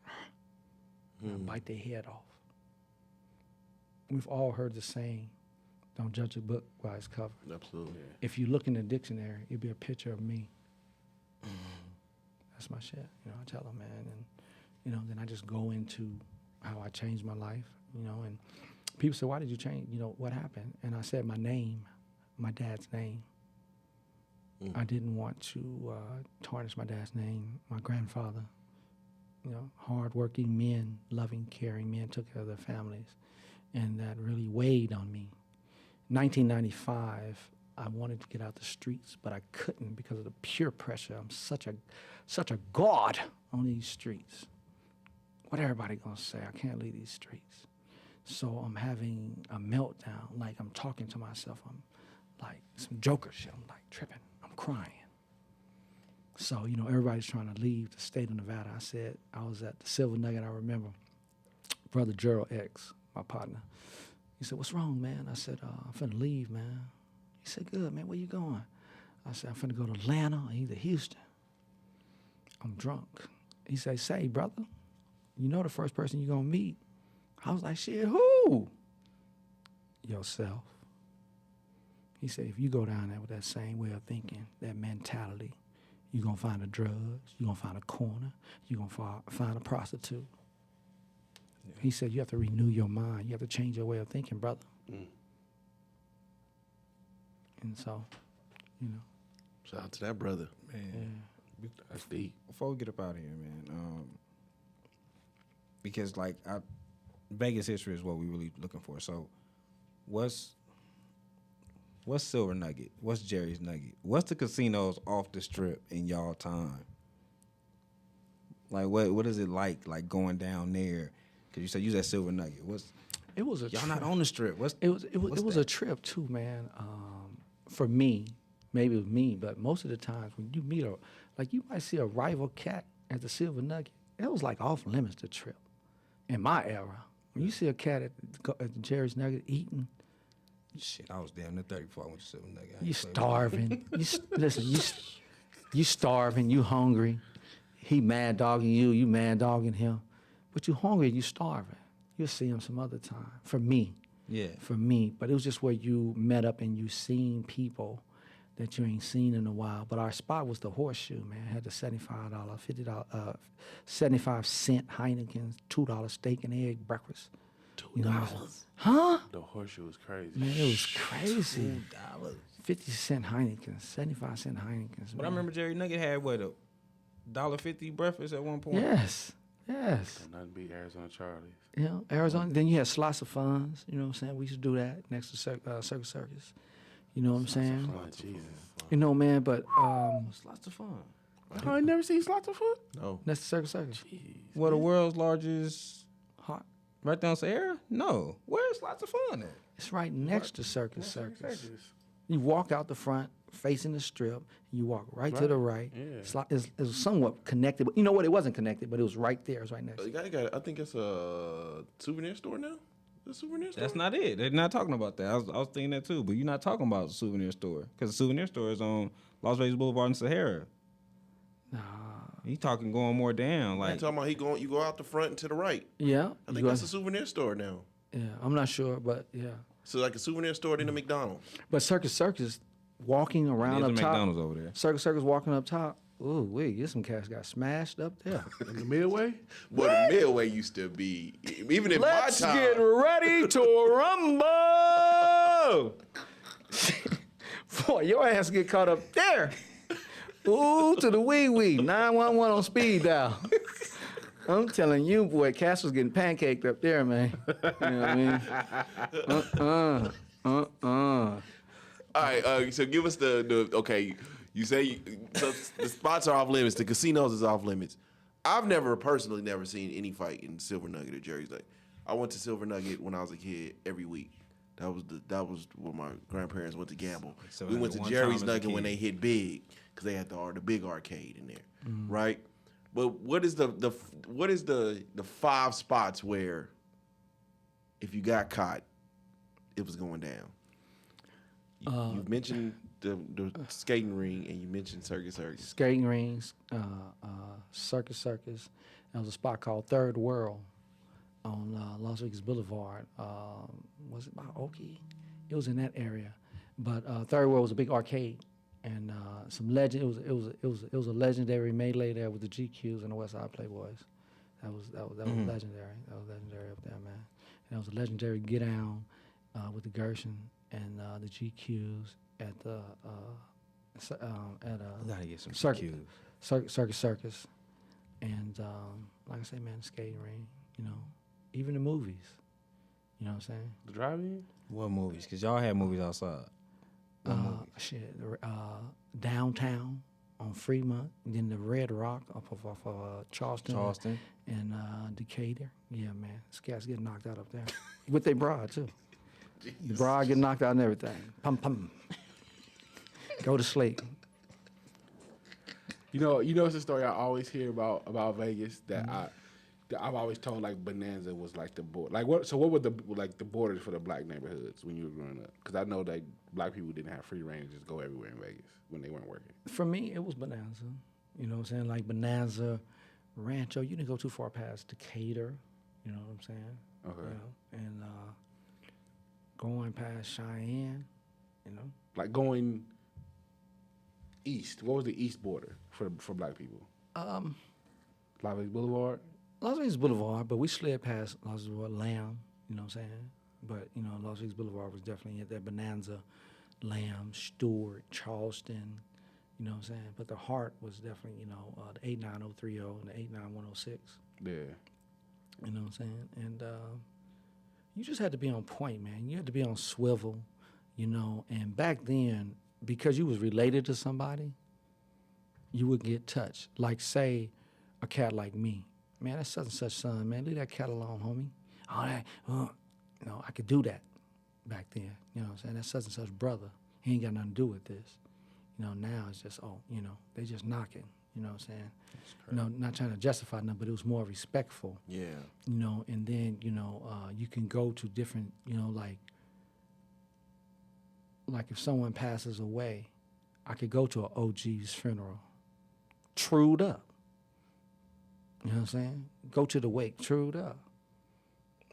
I bite their head off. We've all heard the saying, don't judge a book by its cover. Absolutely. If you look in the dictionary, it'll be a picture of me. That's my shit. You know, I tell them, man. And, you know, then I just go into how I changed my life, you know. And people say, why did you change? You know, what happened? And I said my name, my dad's name. I didn't want to tarnish my dad's name. My grandfather, you know, hardworking men, loving, caring men, took care of their families. And that really weighed on me. 1995, I wanted to get out the streets, but I couldn't because of the peer pressure. I'm such a god on these streets. What everybody gonna say? I can't leave these streets. So I'm having a meltdown, like I'm talking to myself. I'm like some Joker shit. I'm like tripping. I'm crying. So, you know, everybody's trying to leave the state of Nevada. I was at the Silver Nugget, I remember. Brother Gerald X, my partner. He said, what's wrong, man? I said, I'm finna leave, man. He said, good, man, where you going? I said, I'm finna go to Atlanta or either Houston. I'm drunk. He said, say, brother, you know the first person you're gonna meet. I was like, shit, who? Yourself. He said, if you go down there with that same way of thinking, that mentality, you're gonna find the drugs, you're gonna find a corner, you're gonna find a prostitute. Yeah. He said, you have to renew your mind. You have to change your way of thinking, brother. And so, you know. Shout out to that brother. Man. Yeah. That's deep. Before we get up out of here, man, because like Vegas history is what we really looking for. So, what's Silver Nugget? What's Jerry's Nugget? What's the casinos off the strip in y'all time? Like, what is it like going down there? Because you said you was at Silver Nugget. It was a y'all trip. Not on the strip. It was a trip too, man. For me, maybe it was me, but most of the times when you meet you might see a rival cat at the Silver Nugget. It was like off limits to trip. In my era, when you see a cat at the Jerry's Nugget eating, shit, I was damn near 30 before I went to Silver Nugget. You starving. You starving. You hungry. He mad dogging you. You mad dogging him. But you hungry. You starving. You'll see him some other time. For me. Yeah. For me. But it was just where you met up and you seen people that you ain't seen in a while. But our spot was the Horseshoe, man. It had the $75, $50, 75-cent Heinekens, $2 steak and egg breakfast. $2. Huh? The Horseshoe was crazy. Man, it was crazy. $2. 50-cent Heinekens, 75-cent Heinekens. But I remember Jerry Nugget had what, a $1.50 breakfast at one point? Yes. Nothing beat Arizona Charlie's. You know, Arizona. Then you had Slots of Funds. You know what I'm saying? We used to do that next to Circus. You know what I'm saying? Oh, Jesus. You know, man, but It's lots of fun. I ain't never seen Slots of Fun? No. next to Circus. Jeez. What, the world's largest, Hot. right down Sierra? No. Where's lots of fun at? It's right next to Circus. You walk out the front, facing the strip. You walk right to the right. Yeah. It's somewhat connected, but you know what? It wasn't connected, but it was right there. It was right next. I think it's a souvenir store now. The souvenir store. That's not it. They're not talking about that. I was thinking that too, but you're not talking about the souvenir store because the souvenir store is on Las Vegas Boulevard in Sahara. Nah. He talking going more down. I'm Like talking about you go out the front and to the right. Yeah. I think that's a souvenir store now. Yeah, I'm not sure, but yeah. So like a souvenir store in a McDonald's. But Circus walking around there's up a top. McDonald's over there. Circus walking up top. Ooh, there's some cats got smashed up there. In the Midway? But the Midway used to be, even in Let's my time. get ready to rumble. Boy, your ass get caught up there. Ooh, to the wee. 911 on speed dial. I'm telling you, boy, Cass was getting pancaked up there, man. You know what I mean? All right, so give us the okay. You say so the spots are off limits. The casinos is off limits. I've personally never seen any fight in Silver Nugget or Jerry's Nugget. I went to Silver Nugget when I was a kid every week. That was where my grandparents went to gamble. So we went to one Jerry's time as a Nugget when kid. they hit big. because they had the big arcade in there, right? But what is the 5 spots where if you got caught, it was going down? You mentioned the skating ring, and you mentioned Circus. Skating rings, Circus. There was a spot called Third World on Las Vegas Boulevard. Was it by Oki? It was in that area. But Third World was a big arcade, and some legend. It was a legendary melee there with the GQs and the West Side Playboys. That was legendary. That was legendary up there, man. And that was a legendary get down with the Gershon and the GQs at the We gotta get some Circus. And like I say, man, the skating ring, even the movies. You know what I'm saying? The drive-in? What movies? Because y'all had movies outside. Downtown on Fremont, and then the Red Rock off of Charleston. And Decatur. Yeah, man. Scats get knocked out up there. With their bra, too. The bra get knocked out and everything. Pum, pum. Go to sleep. It's a story I always hear about Vegas that I've always told, like, Bonanza was like the border. Like, what were the borders for the black neighborhoods when you were growing up? Because I know that black people didn't have free reign to just go everywhere in Vegas when they weren't working. For me, it was Bonanza. You know what I'm saying? Like Bonanza, Rancho. You didn't go too far past Decatur. You know what I'm saying? Okay. And going past Cheyenne, Like going east. What was the east border for black people? Las Vegas Boulevard? Las Vegas Boulevard, but we slid past Las Vegas Boulevard, Lamb, you know what I'm saying? But, Las Vegas Boulevard was definitely at that Bonanza, Lamb, Stewart, Charleston, you know what I'm saying? But the heart was definitely, the 89030 and the 89106. Yeah. You know what I'm saying? And you just had to be on point, man. You had to be on swivel, and back then, because you was related to somebody, you would get touched. Like, say, a cat like me. Man, that's such and such son, man. Leave that cat alone, homie. All that, I could do that back then. You know what I'm saying? That's such and such brother. He ain't got nothing to do with this. Now it's just, they just knocking. You know what I'm saying? Not trying to justify nothing, but it was more respectful. Yeah. And then, you can go to different, like if someone passes away, I could go to an OG's funeral, trued up. You know what I'm saying? Go to the wake, trued up.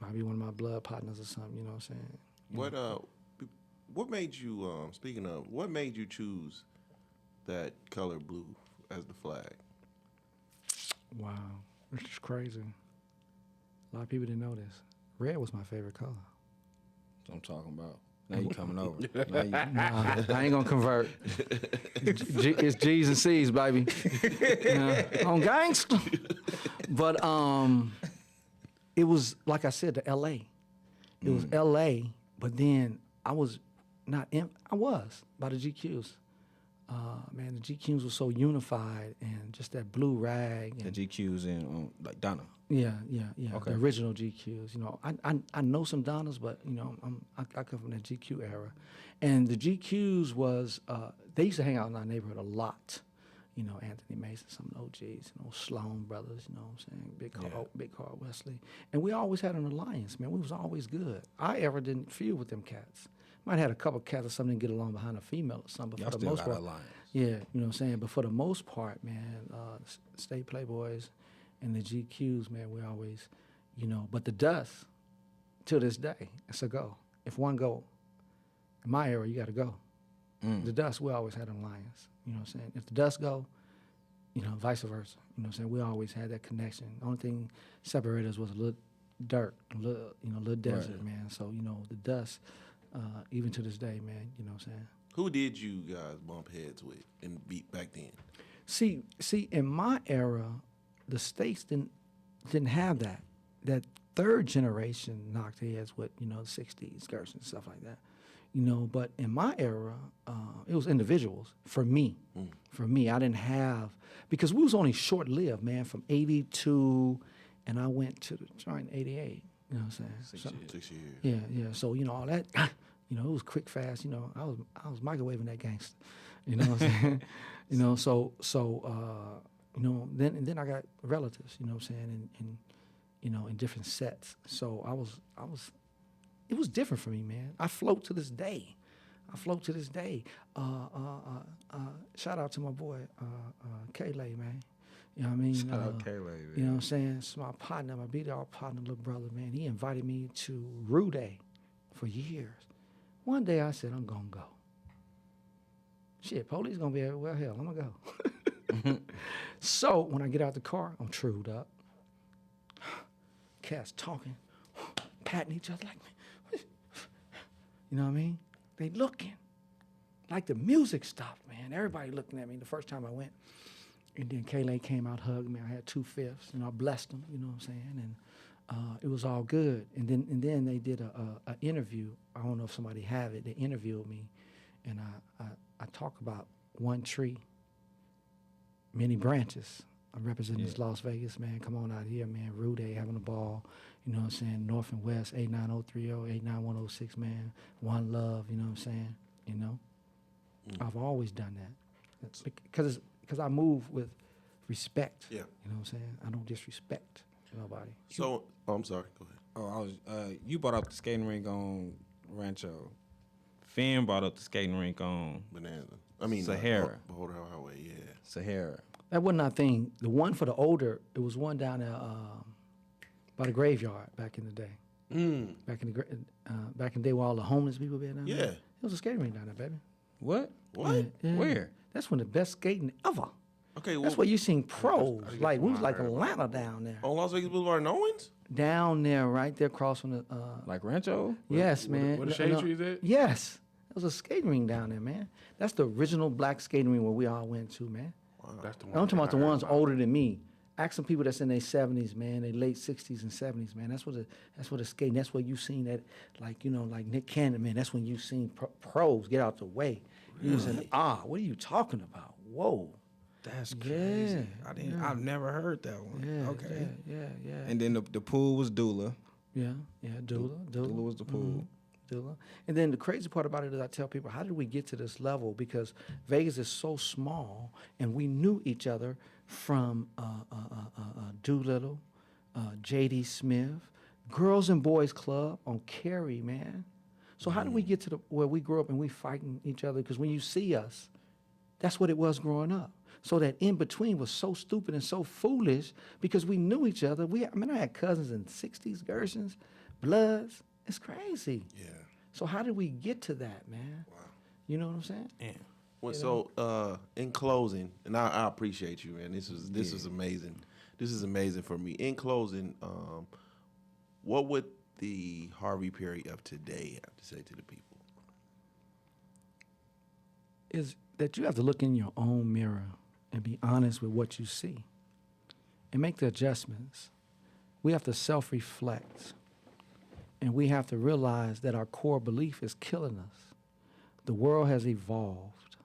Might be one of my blood partners or something, you know what I'm saying? What made you, speaking of, what made you choose that color blue as the flag? Wow, this is crazy. A lot of people didn't know this. Red was my favorite color. That's what I'm talking about. Now you coming over. Nah, I ain't gonna convert. It's G's and C's, baby. On gangster. But it was, like I said, the L.A. It was L.A., but then I was I was by the GQs. Man, the GQs were so unified, and just that blue rag. And the GQs in like Donna. Yeah. Okay. The original GQs. I know some Donnas, but I come from that GQ era, and the GQs was they used to hang out in our neighborhood a lot. Anthony Mason, some of the OGs, Sloan brothers. You know what I'm saying? Big Carl Wesley, and we always had an alliance, man. We was always good. I ever didn't feud with them cats. Might have had a couple cats or something get along behind a female or something, but for the most part, yeah, you know what I'm saying. But for the most part, man, State Playboys and the GQs, man, we always, But the dust, to this day, it's a go. If one go, in my era, you got to go. The dust, we always had an alliance. You know what I'm saying? If the dust go, vice versa. You know what I'm saying? We always had that connection. The only thing separated us was a little dirt, a little desert, right. Man. So the dust. Even to this day, man, you know what I'm saying? Who did you guys bump heads with and beat back then? See, in my era, the states didn't have that. That third generation knocked heads with, the 60s, Gershon, and stuff like that. But in my era, it was individuals. For me, I didn't have, because we was only short-lived, man, from 82, and I went to the joint in 88. You know what I'm saying? 6 years. Yeah. So all that, it was quick, fast. I was microwaving that gangster. You know what I'm saying? You know, you know, then I got relatives, you know what I'm saying, and you know, in different sets. So it was different for me, man. I float to this day. Shout out to my boy, Kayla, man. You know what I mean? Shout out Kayla, man. You know what I'm saying? It's my partner, my BDR partner, little brother, man. He invited me to Rue Day for years. One day I said, I'm going to go. Shit, police going to be everywhere. Hell, I'm going to go. So when I get out the car, I'm trued up. Cats talking, patting each other like, you know what I mean? They looking. Like the music stopped, man. Everybody looking at me the first time I went. And then Kayla came out, hugged me. I had 2/5, and I blessed them, you know what I'm saying? And it was all good. And then they did a interview. I don't know if somebody have it. They interviewed me, and I talk about one tree, many branches. I'm representing this Las Vegas, man. Come on out here, man. Rue Day, having a ball. You know what I'm saying? North and West, 89030, 89106, man. One love, you know what I'm saying? You know? I've always done that. Because I move with respect. Yeah. You know what I'm saying? I don't disrespect nobody. So, I'm sorry. Go ahead. Oh, I was. You brought up the skating rink on Rancho. Finn brought up the skating rink on Bonanza. I mean, Sahara. Hold Highway, yeah. Sahara. That wasn't our thing. The one for the older, it was one down there by the graveyard back in the day. Back in the day where all the homeless people been down there. Yeah. It was a skating rink down there, baby. What? What? Yeah. Where? That's when the best skating ever. Okay, That's where you seen pros. Like, we was like Atlanta down there. on Las Vegas Boulevard in Owens? Down there, right there across from the... Like Rancho? yes, man. Where the shade tree is at? Yes. There was a skating rink down there, man. That's the original black skating rink where we all went to, man. That's the one. I'm talking about the I heard ones about. older than me. Ask some people that's in their 70s, man, their late 60s and 70s, man. That's what the skating. That's where you seen that, like, you know, like Nick Cannon, man. That's when you seen pros get out the way. You was saying, what are you talking about? Whoa. That's crazy. Yeah, I've never heard that one. Yeah. Okay. Yeah. And then the pool was Dula. Yeah. Dula. Dula was the pool. Dula. And then the crazy part about it is I tell people, how did we get to this level? Because Vegas is so small, and we knew each other from Doolittle, J.D. Smith, Girls and Boys Club on Cary, man. So how did we get to where we grew up and we fighting each other? Because when you see us, that's what it was growing up. So that in between was so stupid and so foolish because we knew each other. I had cousins in 60s, Gersons, Bloods. It's crazy. Yeah. So how did we get to that, man? Wow. You know what I'm saying? Yeah. Well, so in closing, and I appreciate you, man. This is amazing. This is amazing for me. In closing, what would the Harvey Perry of today have to say to the people? Is that you have to look in your own mirror and be honest with what you see and make the adjustments. We have to self-reflect, and we have to realize that our core belief is killing us. The world has evolved,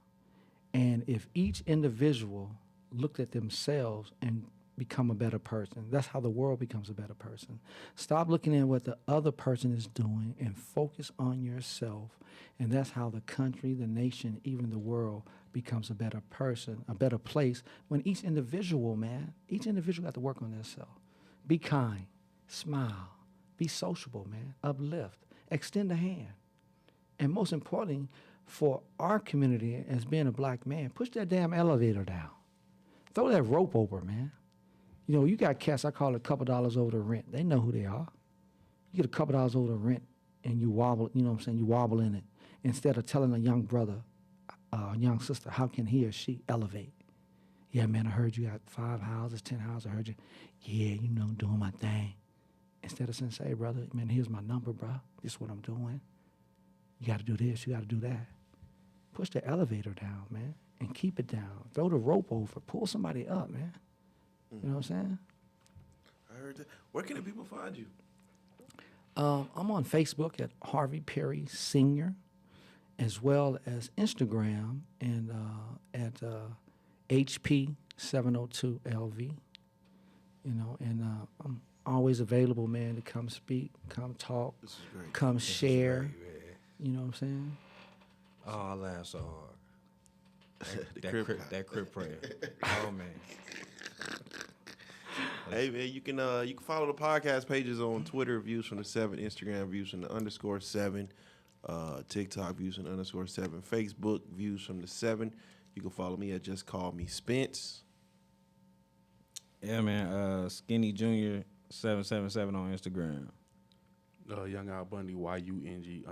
and if each individual looked at themselves and become a better person, that's how the world becomes a better person. Stop looking at what the other person is doing and focus on yourself, and that's how the country, the nation, even the world becomes a better person, a better place, when each individual got to work on themselves. Be kind, smile, be sociable, man, uplift, extend a hand. And most importantly, for our community as being a black man, push that damn elevator down. Throw that rope over, man. You know, you got cats, I call it a couple dollars over the rent. They know who they are. You get a couple dollars over the rent and you wobble, you know what I'm saying, you wobble in it. Instead of telling a young brother, a young sister, how can he or she elevate? Yeah, man, I heard you got 5 houses, 10 houses, I heard you. Yeah, you know, doing my thing. Instead of saying, hey, brother, man, here's my number, bro. This is what I'm doing. You got to do this, you got to do that. Push the elevator down, man, and keep it down. Throw the rope over, pull somebody up, man. You know what I'm saying? I heard that. Where can the people find you? I'm on Facebook at Harvey Perry Sr., as well as Instagram and at HP702LV. You know, and I'm always available, man, to come speak, come talk, This is great. come share. Great, man. You know what I'm saying? Oh, I laughed so hard. That Crip prayer. Oh man. Hey man, you can follow the podcast pages on Twitter, Views from the 7, Instagram, Views from the _7, TikTok, Views from the _7, Facebook, Views from the 7. You can follow me at Just Call Me Spence. Yeah, man. Skinny Junior 777 on Instagram. Young Al Bundy, YUNG_Al_Bundy,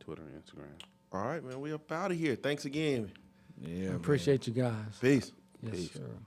Twitter and Instagram. All right, man, we up out of here. Thanks again. Yeah, Appreciate you guys. Peace. Yes, Peace. sir.